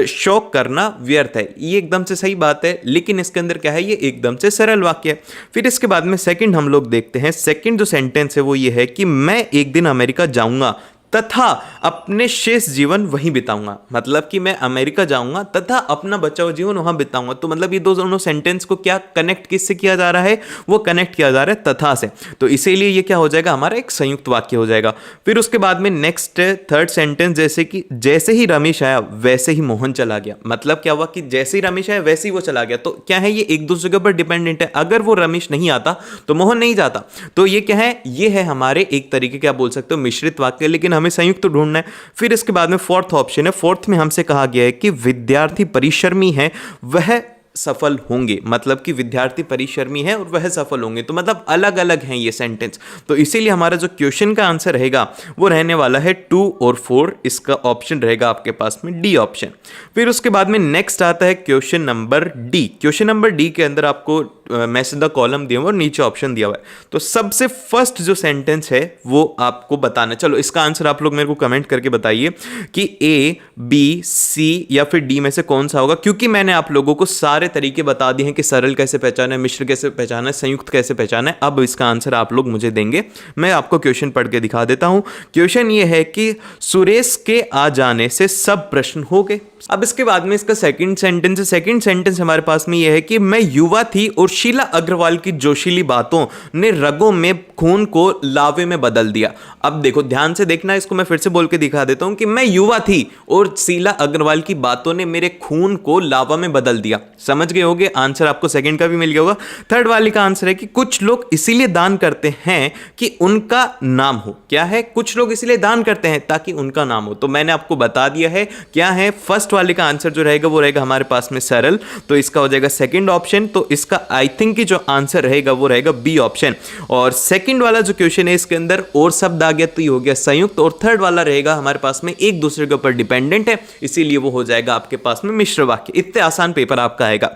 S1: शोक करना व्यर्थ है। ये एकदम से सही बात है, लेकिन इसके अंदर क्या है, ये एकदम से सरल वाक्य है। फिर इसके बाद में सेकंड हम लोग देखते हैं। सेकंड जो सेंटेंस है वो ये है कि मैं एक दिन अमेरिका जाऊंगा तथा अपने शेष जीवन वहीं बिताऊंगा। मतलब कि मैं अमेरिका जाऊंगा तथा अपना बचा हुआ जीवन वहां बिताऊंगा। तो मतलब ये दोनों सेंटेंस को क्या कनेक्ट किससे किया जा रहा है, वो कनेक्ट किया जा रहा है तथा से। तो इसीलिए ये क्या हो जाएगा, हमारा एक संयुक्त वाक्य हो जाएगा। फिर उसके बाद में नेक्स्ट थर्ड सेंटेंस, जैसे कि जैसे ही रमेश आया वैसे ही मोहन चला गया। मतलब क्या हुआ कि जैसे ही रमेश आया वैसे ही वो चला गया। तो क्या है, ये एक दूसरे के ऊपर डिपेंडेंट है। अगर वो रमेश नहीं आता तो मोहन नहीं जाता। तो ये क्या है, ये है हमारे एक तरीके क्या बोल सकते हो, मिश्रित वाक्य, लेकिन हमें संयुक्त ढूंढना है। फिर इसके बाद में फोर्थ ऑप्शन है। फोर्थ में हमसे कहा गया है कि विद्यार्थी परिश्रमी है वह सफल होंगे। मतलब कि विद्यार्थी परिश्रमी है और वह सफल होंगे। तो मतलब अलग अलग हैं ये सेंटेंस। तो इसीलिए हमारा जो क्वेश्चन का आंसर रहेगा वो रहने वाला है 2 और 4। इसका ऑप्शन रहेगा आपके पास में डी ऑप्शन। फिर उसके बाद में नेक्स्ट आता है question number D. Question number D के अंदर आपको मैसेज द कॉलम दिया हुआ और नीचे ऑप्शन दिया हुआ है। तो सबसे फर्स्ट जो सेंटेंस है वो आपको बताना। चलो इसका आंसर आप लोग मेरे को कमेंट करके बताइए कि ए, बी, सी या फिर डी में से कौन सा होगा। क्योंकि मैंने आप लोगों को सारे तरीके बता दिए हैं कि सरल कैसे पहचाना है, मिश्र कैसे पहचाना है, संयुक्त कैसे पहचाना है। अब इसका आंसर आप लोग मुझे देंगे। मैं आपको क्वेश्चन पढ़ के दिखा देता हूं। क्वेश्चन ये है कि सुरेश के आ जाने से सब प्रश्न हो गए। अब इसके बाद में इसका सेकंड सेंटेंस है। सेकंड सेंटेंस हमारे पास में ये है कि मैं युवा थी और शीला अग्रवाल की जोशीली बातों ने रगों में खून को लावे में बदल दिया। अब देखो ध्यान से देखना, इसको मैं फिर से बोल के दिखा देता हूं कि मैं युवा थी और शीला अग्रवाल की बातों ने मेरे खून को लावा में बदल दिया। समझ गए होगे, आंसर आपको सेकंड का भी मिल गया होगा। थर्ड वाली का आंसर है कि कुछ लोग इसीलिए दान करते हैं कि उनका नाम हो। क्या है, कुछ लोग इसीलिए दान करते हैं ताकि उनका नाम हो। तो मैंने आपको बता दिया है क्या है। फर्स्ट वाले का आंसर जो रहेगा वो रहेगा हमारे पास में सरल। तो इसका हो जाएगा सेकंड ऑप्शन। तो इसका आई थिंक कि जो आंसर रहेगा वो रहेगा बी ऑप्शन। और सेकंड वाला जो क्वेश्चन है इसके अंदर और शब्द आ गया तो ये हो गया संयुक्त। और थर्ड वाला रहेगा हमारे पास में एक दूसरे के ऊपर डिपेंडेंट है, इसीलिए वो हो जाएगा आपके पास में मिश्र वाक्य। इतने आसान पेपर आपका आएगा।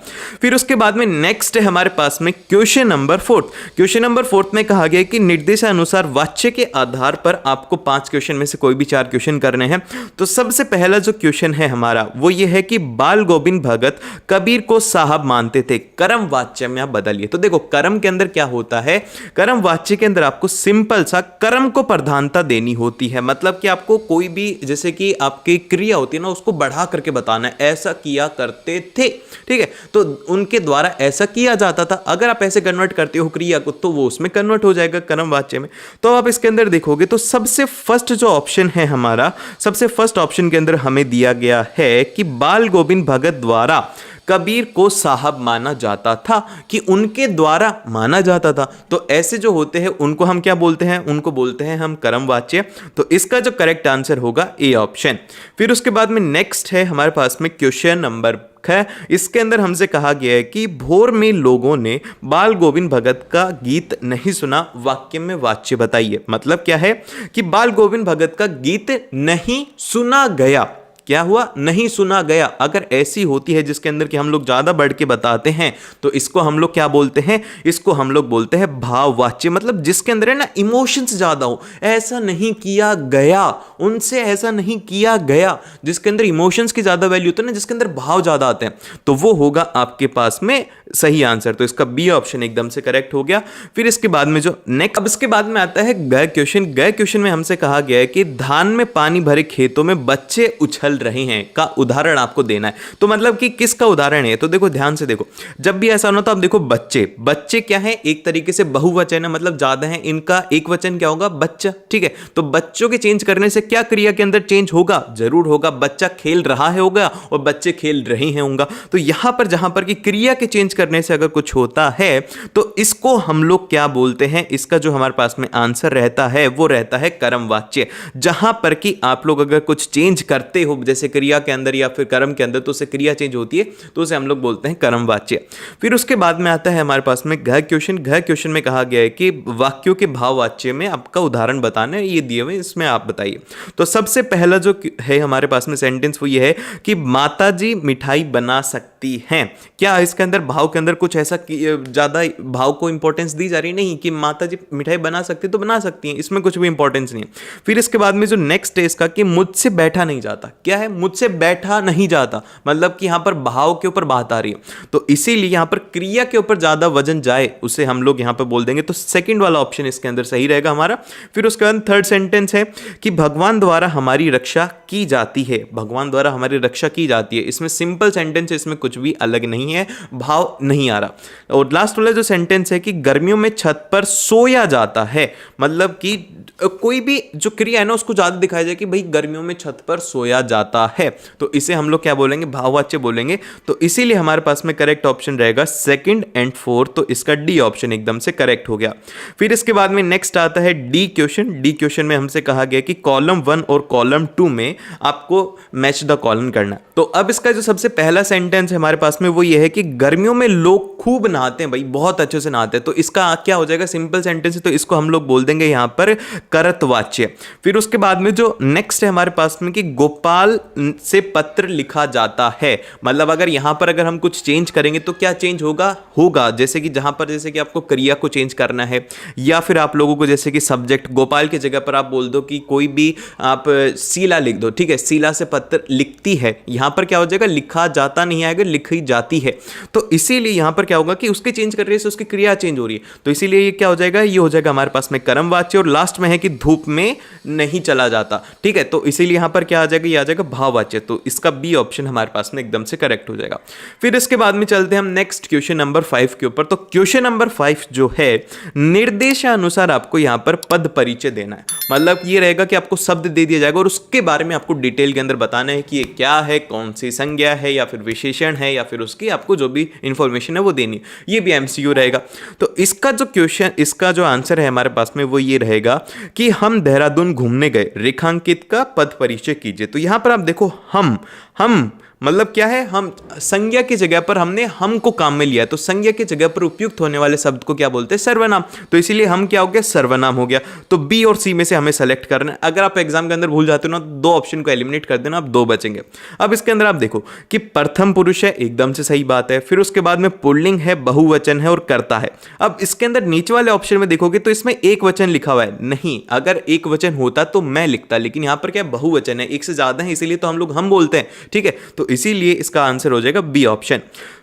S1: फिर उसके बाद में नेक्स्ट है हमारे पास में क्वेश्चन नंबर 4। क्वेश्चन नंबर 4 में कहा गया कि निर्देशानुसार वाच्य के आधार पर आपको 5 क्वेश्चन में से कोई भी 4 क्वेश्चन करने हैं। तो सबसे पहला जो क्वेश्चन है हमारा वो ये है कि बाल गोविंद भगत कबीर को साहब मानते थे, कर्म वाच्य में आप बदलिए। तो देखो कर्म के अंदर क्या होता है, कर्म वाच्य के अंदर आपको सिंपल सा कर्म को प्रधानता देनी होती है। मतलब कि आपको कोई भी जैसे कि आपकी क्रिया होती है ना उसको बढ़ा करके बताना है, ऐसा किया करते थे। ठीक है, तो उनके द्वारा ऐसा किया जाता था। अगर आप ऐसे कन्वर्ट करते हो क्रिया को तो वो उसमें कन्वर्ट हो जाएगा कर्म वाच्य में। तो आप इसके अंदर देखोगे तो सबसे फर्स्ट जो ऑप्शन है हमारा, सबसे फर्स्ट ऑप्शन के अंदर हमें दिया गया है कि बाल गोविंद भगत द्वारा कबीर को साहब माना जाता था, कि उनके द्वारा माना जाता था। तो ऐसे जो होते हैं उनको हम क्या बोलते हैं, उनको बोलते हैं हम कर्मवाच्य। तो इसका जो करेक्ट आंसर होगा ए ऑप्शन। फिर उसके बाद में नेक्स्ट है हमारे पास में क्वेश्चन नंबर 6। इसके अंदर हमसे कहा गया है कि भोर में लोगों ने बाल गोविंद भगत का गीत नहीं सुना, वाक्य में वाच्य बताइए। मतलब क्या है कि बाल गोविंद भगत का गीत नहीं सुना गया। क्या हुआ, नहीं सुना गया। अगर ऐसी होती है जिसके अंदर कि हम लोग ज्यादा बढ़ के बताते हैं तो इसको हम लोग क्या बोलते हैं, इसको हम लोग बोलते हैं भाववाच्य। मतलब जिसके अंदर है ना इमोशंस ज्यादा हो, ऐसा नहीं किया गया, उनसे ऐसा नहीं किया गया, जिसके अंदर इमोशंस की ज्यादा वैल्यू होती है ना, जिसके अंदर भाव ज्यादा आते हैं, तो वो होगा आपके पास में सही आंसर। तो इसका बी ऑप्शन एकदम से करेक्ट हो गया। फिर इसके बाद में जो नेक्स्ट, अब इसके बाद में आता है ग क्वेश्चन। ग क्वेश्चन में हमसे कहा गया है कि धान में पानी भरे खेतों में बच्चे उछल रहे हैं का उदाहरण आपको देना है। तो मतलब कि किसका उदाहरण है, तो देखो ध्यान से देखो, जब भी ऐसा होना तो आप देखो बच्चे, बच्चे क्या है, एक तरीके से बहुवचन है, मतलब ज्यादा है, इनका एक वचन क्या होगा, बच्चा। ठीक है, तो बच्चों के चेंज करने से क्या क्रिया के अंदर चेंज होगा, जरूर होगा, बच्चा खेल रहा है होगा और बच्चे खेल रहे हैं होगा। तो यहां पर जहां पर कि क्रिया के चेंज करने से अगर कुछ होता है तो इसको हम लोग क्या बोलते हैं, इसका जो हमारे पास में आंसर रहता है वो रहता है कर्मवाच्य। जहां पर कि आप लोग अगर कुछ चेंज करते हो जैसे क्रिया के अंदर या फिर कर्म के अंदर, तो उससे क्रिया चेंज होती है, तो उसे हम लोग बोलते हैं कर्मवाच्य। फिर उसके बाद में आता है हमारे पास में घ क्वेश्चन। घ क्वेश्चन में कहा गया है कि वाक्यों के भाववाच्य में आपका उदाहरण बताना है, ये दिए हुए, इसमें आप बताइए। तो सबसे पहला जो है हमारे पास में सेंटेंस वो ये है कि माताजी मिठाई बना सकती हैं। क्या इसके अंदर भाव के अंदर कुछ ऐसा ज्यादा भाव को इंपॉर्टेंस दी जा रही नहीं कि माताजी मिठाई बना सकती तो बना सकती हैं, इसमें कुछ भी इंपॉर्टेंस नहीं है। फिर इसके बाद में जो नेक्स्ट है इसका कि मुझसे बैठा नहीं जाता। क्या है, मुझसे बैठा नहीं जाता, मतलब कि यहां पर भाव के ऊपर बात आ रही है, तो इसीलिए यहां पर क्रिया के ऊपर ज्यादा वजन जाए उसे हम लोग यहां पर बोल देंगे। तो सेकंड वाला ऑप्शन इसके अंदर सही रहेगा हमारा। फिर उसके बाद थर्ड सेंटेंस है कि भगवान द्वारा हमारी रक्षा की जाती है। भगवान द्वारा हमारी रक्षा की जाती है, इसमें सिंपल सेंटेंस है, इसमें कुछ भी अलग नहीं है, भाव नहीं आ रहा। और लास्ट वाला जो सेंटेंस है कि गर्मियों में छत पर सोया जाता है, मतलब कि कोई भी जो क्रिया है ना उसको ज्यादा दिखाया जाए कि भाई गर्मियों में छत पर सोया जाता है, तो इसे हम लोग क्या बोलेंगे, भाववाच्य बोलेंगे। तो इसीलिए हमारे पास में करेक्ट ऑप्शन रहेगा सेकंड एंड फोर्थ, तो इसका डी ऑप्शन एकदम से करेक्ट हो गया। फिर इसके बाद में नेक्स्ट आता है डी क्वेश्चन। डी क्वेश्चन में हमसे कहा गया कि कॉलम 1 और कॉलम 2 में आपको मैच द कॉलम करना है। तो अब इसका जो सबसे पहला सेंटेंस है हमारे पास में वो ये है कि गर्मियों में लोग खूब नहाते हैं, भाई बहुत अच्छे से नहाते हैं, तो इसका क्या हो जाएगा, सिंपल सेंटेंस है, तो इसको हम लोग बोल देंगे यहां पर करतवाच्य। फिर उसके बाद में जो नेक्स्ट है हमारे पास में कि गोपाल से पत्र लिखा जाता है, मतलब अगर यहां पर अगर हम कुछ चेंज करेंगे तो क्या चेंज होगा जैसे कि जहां पर जैसे कि आपको क्रिया को चेंज करना है, या फिर आप लोगों को जैसे कि सब्जेक्ट गोपाल की जगह पर आप बोल दो कि कोई भी आप शीला लिख दो, ठीक है, शीला से पत्र लिखती है, यहां पर क्या हो जाएगा, लिखा जाता नहीं आएगा, लिखी जाती है। तो इसीलिए यहां पर क्या होगा कि उसके चेंज कर रही है, उसकी क्रिया चेंज हो रही है, तो इसीलिए ये क्या हो जाएगा, ये हो जाएगा हमारे पास में कर्मवाच्य। और लास्ट में है कि धूप में नहीं चला जाता, ठीक है, तो इसीलिए यहां पर क्या आ जाएगा, ये आ जाएगा भाववाच्य। तो इसका बी ऑप्शन हमारे पास में एकदम से करेक्ट हो जाएगा। फिर इसके बाद में चलते हैं हम नेक्स्ट क्वेश्चन नंबर 5 के ऊपर। तो क्वेश्चन नंबर 5 जो है, निर्देशानुसार आपको यहां पर पद परिचय देना है, मतलब ये रहेगा कि आपको शब्द दे दिया जाएगा और उसके बारे में आपको डिटेल के अंदर बताना है कि ये क्या है, कौन सी संज्ञा है या फिर विशेषण है, या फिर उसकी आपको जो भी इंफॉर्मेशन है वो देनी है। ये भी एमसीक्यू रहेगा। तो इसका जो क्वेश्चन, इसका जो आंसर है हमारे पास में वो ये रहेगा कि हम देहरादून घूमने गए, रेखांकित का पद परिचय कीजिए। तो यहां पर आप देखो हम मतलब क्या है, हम संज्ञा की जगह पर हमने हम को काम में लिया है, तो संज्ञा की जगह पर उपयुक्त होने वाले शब्द को क्या बोलते हैं, सर्वनाम। तो इसीलिए हम क्या हो गया, सर्वनाम हो गया। तो बी और सी में से हमें सेलेक्ट करना है। अगर आप एग्जाम के अंदर भूल जाते हो ना, दो ऑप्शन को एलिमिनेट कर देना, आप दो बचेंगे। अब इसके अंदर आप देखो कि प्रथम पुरुष है, एकदम से सही बात है। फिर उसके बाद में पुल्लिंग है, बहुवचन है और कर्ता है। अब इसके अंदर नीचे वाले ऑप्शन में देखोगे तो इसमें एक वचन लिखा हुआ है, नहीं, अगर एक वचन होता तो मैं लिखता, लेकिन यहां पर क्या बहुवचन है, एक से ज्यादा है, इसीलिए तो हम लोग हम बोलते हैं, ठीक है, तो इसीलिए इसका आंसर हो जाएगा बी ऑप्शन।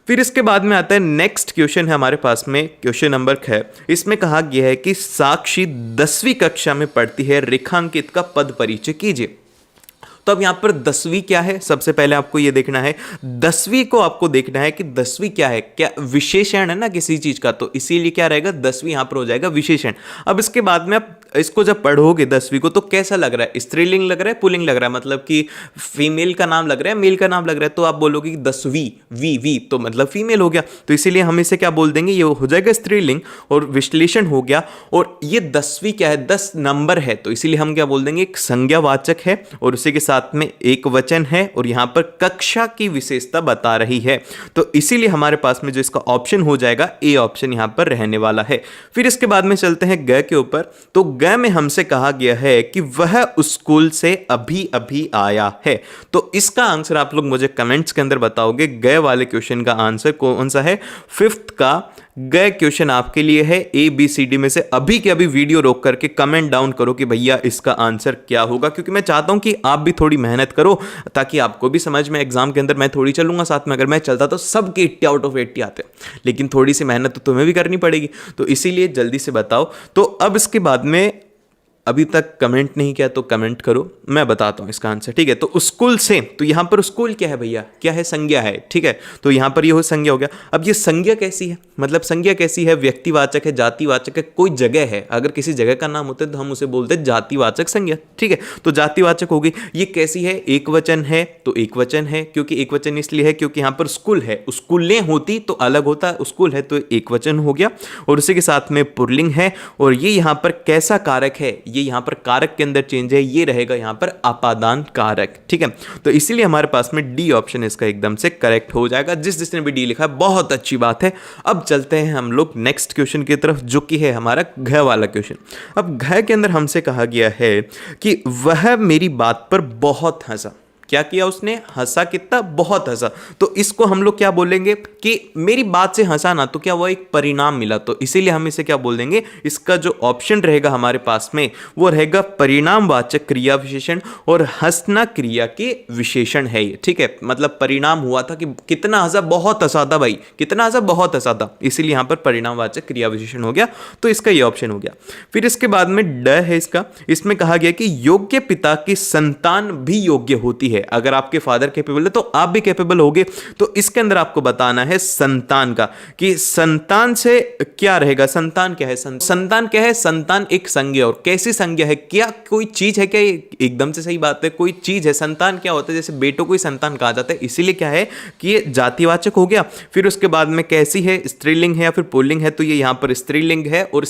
S1: फिर इसके बाद में आता है नेक्स्ट क्वेश्चन है हमारे पास में, क्वेश्चन नंबर 6। इसमें कहा गया है कि साक्षी 10वीं कक्षा में पढ़ती है, रेखांकित का पद परिचय कीजिए। तो अब यहां पर 10वीं क्या है, सबसे पहले आपको यह देखना है, 10वीं को आपको देखना है कि 10वीं क्या है, क्या विशेषण है ना किसी चीज का, तो इसीलिए क्या रहेगा, 10वीं यहां पर हो जाएगा विशेषण। अब इसके बाद में आप इसको जब पढ़ोगे 10वीं को तो कैसा लग रहा है, स्त्रीलिंग लग रहा है, पुल्लिंग लग रहा है, मतलब कि फीमेल का नाम लग रहा है, मेल का नाम लग रहा है, तो आप बोलोगे कि 10वीं, वी तो मतलब फीमेल हो गया, तो इसीलिए हम इसे क्या बोल देंगे, ये हो जाएगा स्त्रीलिंग और विश्लेषण हो गया। और ये 10वीं क्या है, 10 नंबर है, तो इसीलिए हम क्या बोल देंगे, एक संज्ञावाचक है और उसी के साथ में एक वचन है और यहां पर कक्षा की विशेषता बता रही है, तो इसीलिए हमारे पास में जो इसका ऑप्शन हो जाएगा, ए ऑप्शन यहां पर रहने वाला है। फिर इसके बाद में चलते हैं ग के ऊपर। तो ग ग में हमसे कहा गया है कि वह स्कूल से अभी अभी आया है। तो इसका आंसर आप लोग मुझे कमेंट्स के अंदर बताओगे। ग वाले क्वेश्चन का आंसर कौन सा है? फिफ्थ का ग क्वेश्चन आपके लिए है। ABCD में से अभी के अभी वीडियो रोक करके कमेंट डाउन करो कि भैया इसका आंसर क्या होगा, क्योंकि मैं चाहता हूं कि आप भी थोड़ी मेहनत करो ताकि आपको भी समझ में एग्जाम के अंदर मैं थोड़ी चलूंगा साथ में। अगर मैं चलता तो सबके 80 आउट ऑफ 80 आते, लेकिन थोड़ी सी मेहनत तो तुम्हें भी करनी पड़ेगी। तो इसीलिए जल्दी से बताओ। तो अब इसके बाद में अभी तक कमेंट नहीं किया तो कमेंट करो, मैं बताता हूं इसका आंसर, ठीक है। तो स्कूल से, तो यहां पर स्कूल क्या है भैया? क्या है? संज्ञा है, ठीक है। तो यहां पर ये हो संज्ञा हो गया। अब ये संज्ञा कैसी है? मतलब संज्ञा कैसी है? व्यक्तिवाचक है, जातिवाचक है, कोई जगह है। अगर किसी जगह का नाम होता है तो हम उसे बोलते हैं जातिवाचक संज्ञा, ठीक है। तो जातिवाचक होगी। ये कैसी है? एक वचन है, तो एक वचन है। क्योंकि एक वचन इसलिए है क्योंकि यहां पर स्कूल है, स्कूलें होती तो अलग होता, स्कूल है तो एक वचन हो गया। और उसी के साथ में पुल्लिंग है। और ये यहां पर कैसा कारक है? ये यहां पर कारक के अंदर चेंज है, ये रहेगा यहां पर अपादान कारक, ठीक है। तो इसीलिए हमारे पास में डी ऑप्शन इसका एकदम से करेक्ट हो जाएगा। जिसने भी डी लिखा है बहुत अच्छी बात है। अब चलते हैं हम लोग नेक्स्ट क्वेश्चन की तरफ, जो कि है हमारा घ वाला क्वेश्चन। अब घ के अंदर हमसे कहा गया है कि वह मेरी बात पर बहुत हंसा। क्या किया उसने? हंसा। कितना? बहुत हंसा। तो इसको हम लोग क्या बोलेंगे कि मेरी बात से हंसा ना, तो क्या वो एक परिणाम मिला, तो इसीलिए हम इसे क्या बोल देंगे? इसका जो ऑप्शन रहेगा हमारे पास में वो रहेगा परिणामवाचक क्रिया विशेषण, और हंसना क्रिया के विशेषण है ये, ठीक है। मतलब परिणाम हुआ था कि कितना हंसा? बहुत हंसा था भाई। कितना हंसा? बहुत हंसा था। इसीलिए यहां पर परिणामवाचक क्रिया विशेषण हो गया, तो इसका ये ऑप्शन हो गया। फिर इसके बाद में ड है इसका। इसमें कहा गया कि योग्य पिता की संतान भी योग्य होती है। अगर आपके फादर कैपेबल है तो आप भी कैपेबल होगे। तो इसके अंदर आपको बताना है संतान का, कि संतान से क्या रहेगा? संतान क्या है? संतान क्या है? संतान एक संज्ञा। और कैसी संज्ञा है? क्या कोई चीज है क्या? एकदम से सही बात है, कोई चीज है। संतान क्या होता है? जैसे बेटों को ही संतान कहा जाता है, इसीलिए क्या है कि ये जातिवाचक हो गया। फिर उसके बाद में कैसी है? स्त्रीलिंग है या फिर पुल्लिंग है? तो ये यहां पर स्त्रीलिंग है। और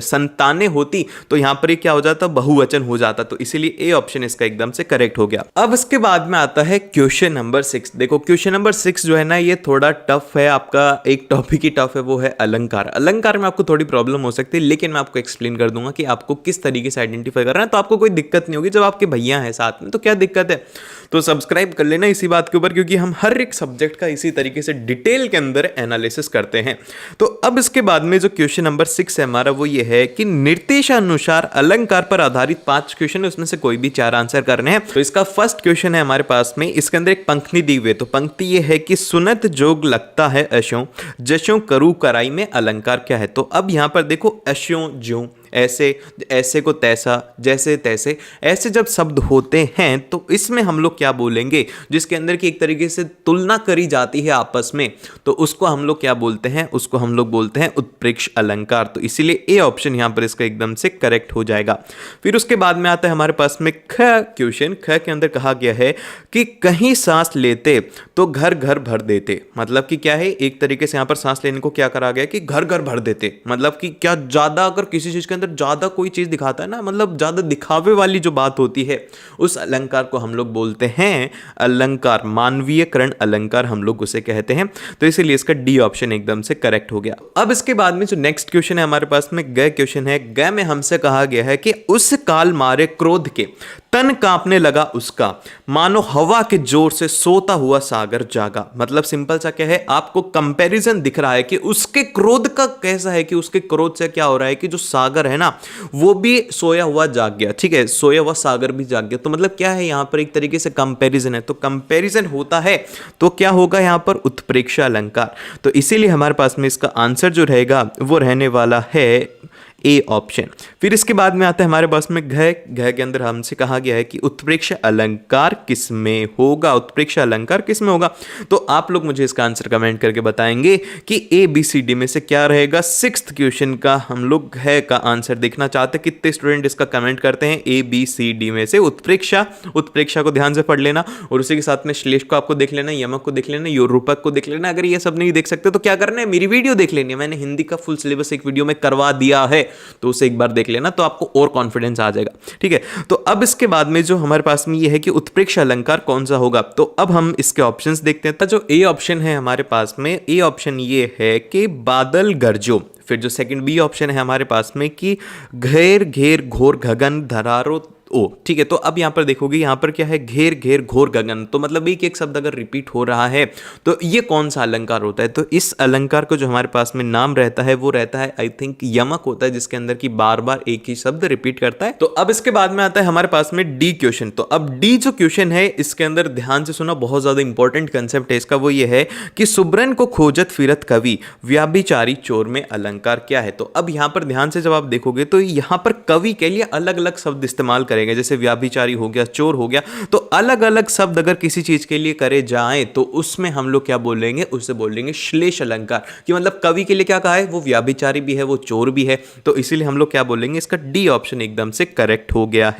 S1: संतानें होती तो यहां पर क्या हो जाता? बहुवचन हो जाता। तो इसीलिए ए ऑप्शन इसका एकदम से करेक्ट हो गया। अब इसके बाद में आता है क्वेश्चन नंबर 6। देखो क्वेश्चन नंबर 6 जो है ना, ये थोड़ा टफ है। आपका एक टॉपिक ही टफ है, वो है अलंकार। अलंकार में आपको थोड़ी प्रॉब्लम हो सकती है, लेकिन मैं आपको एक्सप्लेन कर दूंगा कि आपको किस तरीके से आइडेंटिफाई करना है। तो आपको कोई दिक्कत नहीं होगी। जब आपके भैया हैं साथ में तो क्या दिक्कत है? तो सब्सक्राइब कर लेना इसी बात के ऊपर, क्योंकि हम हर एक सब्जेक्ट का इसी तरीके से डिटेल के अंदर एनालिसिस करते हैं। तो अब इसके बाद में जो क्वेश्चन नंबर 6 है हमारा, वो ये है कि निर्देशानुसार अलंकार पर आधारित 5 क्वेश्चन है, उसमें से कोई भी 4 आंसर करने हैं। तो इसका फर्स्ट क्वेश्चन है हमारे पास में। इसके अंदर एक पंक्ति दी हुई है। तो पंक्ति ये है कि सुनत जोग लगता है अशों, जशों करू कराई में अलंकार क्या है? तो अब यहां पर देखो, अशों ज्यों, ऐसे, ऐसे को तैसा, जैसे तैसे, ऐसे जब शब्द होते हैं तो इसमें हम लोग क्या बोलेंगे? जिसके अंदर की एक तरीके से तुलना करी जाती है आपस में, तो उसको हम लोग क्या बोलते हैं? उसको हम लोग बोलते हैं उत्प्रेक्ष अलंकार। तो इसीलिए ए ऑप्शन यहां पर इसका एकदम से करेक्ट हो जाएगा। फिर उसके बाद में आता है हमारे पास में ख क्वेश्चन। ख के अंदर कहा गया है कि कहीं सांस लेते तो घर घर भर देते। मतलब कि क्या है? एक तरीके से यहां पर सांस लेने को क्या करा गया कि घर घर भर देते। मतलब कि क्या ज्यादा अगर किसी चीज के अंदर ज्यादा कोई चीज दिखाता है ना, मतलब ज्यादा दिखावे वाली जो बात होती है, उस अलंकार को हम लोग बोलते हैं अलंकार। मानवीयकरण अलंकार हम लोग उसे कहते हैं। तो इसीलिए इसका डी ऑप्शन एकदम से करेक्ट हो गया। अब इसके बाद में जो नेक्स्ट क्वेश्चन है हमारे पास में, ग क्वेश्चन है। ग में हमसे कहा गया है कि उस काल मारे क्रोध के तन कांपने लगा उसका, मानो हवा के जोर से सोता हुआ सागर जागा। मतलब सिंपल सा क्या है? आपको कंपैरिजन दिख रहा है कि उसके क्रोध का कैसा है, कि उसके क्रोध से क्या हो रहा है कि जो सागर है ना, वो भी सोया हुआ जाग गया, ठीक है। सोया हुआ सागर भी जाग गया। तो मतलब क्या है? यहां पर एक तरीके से कंपैरिजन है। तो कंपैरिजन होता है तो क्या होगा यहां पर? उत्प्रेक्षा अलंकार। तो इसीलिए हमारे पास में इसका आंसर जो रहेगा वो रहने वाला है ए ऑप्शन। फिर इसके बाद में आता है हमारे पास में घ। घ के अंदर हमसे कहा गया है कि उत्प्रेक्षा अलंकार किस में होगा? उत्प्रेक्षा अलंकार किस में होगा? तो आप लोग मुझे इसका आंसर कमेंट करके बताएंगे कि ABCD में से क्या रहेगा। 6th क्वेश्चन का हम लोग घ का आंसर देखना चाहते हैं। कितने स्टूडेंट इसका कमेंट करते हैं? ABCD में से उत्प्रेक्षा। उत्प्रेक्षा को ध्यान से पढ़ लेना, और उसी के साथ में श्लेष को आपको देख लेना, यमक को देख लेना, योरूपक को देख लेना। अगर ये सब नहीं देख सकते तो क्या करना है? मेरी वीडियो देख लेनी है। मैंने हिंदी का फुल सिलेबस एक वीडियो में करवा दिया है। तो उसे एक बार देख लेना, तो आपको और कॉन्फिडेंस आ जाएगा। ठीक है, तो अब इसके बाद में जो हमारे पास में ये है कि उत्प्रेक्ष अलंकार कौन सा होगा, तो अब हम इसके ऑप्शंस देखते हैं। तो जो ए ऑप्शन है हमारे पास में, ए ऑप्शन ये है कि बादल गरजो। फिर जो सेकंड बी ऑप्शन है हमारे पास में कि घेर घेर घोर गगन धरारो ओ। ठीक है, तो अब यहां पर देखोगे, यहां पर क्या है, घेर घेर घोर गगन, तो मतलब एक एक शब्द अगर रिपीट हो रहा है तो ये कौन सा अलंकार होता है। तो इस अलंकार को जो हमारे पास में नाम रहता है वो रहता है आई थिंक यमक होता है, जिसके अंदर की बार बार एक ही शब्द रिपीट करता है। तो अब इसके बाद में आता है हमारे पास में डी क्वेश्चन। तो अब डी जो क्वेश्चन है इसके अंदर ध्यान से सुना, बहुत ज्यादा इंपॉर्टेंट कंसेप्ट है इसका। वो ये है कि सुब्रन को खोजत फिरत कवि, व्याभिचारी चोर में अलंकार क्या है। तो अब यहां पर ध्यान से जब आप देखोगे तो यहां पर कवि के लिए अलग अलग शब्द इस्तेमाल करेंगे, जैसे व्याभिचारी हो गया, चोर हो गया। तो अलग अलग शब्द अगर किसी चीज के लिए करे जाएं तो उसमें हम लोग क्या बोलेंगे, उससे बोलेंगे श्लेष अलंकार। कि मतलब कवि के लिए क्या कहा है, वो व्याभिचारी भी है, वो चोर भी है, तो इसीलिए हम लोग क्या बोलेंगे, इसका डी ऑप्शन एकदम से करेक्ट हो गया है।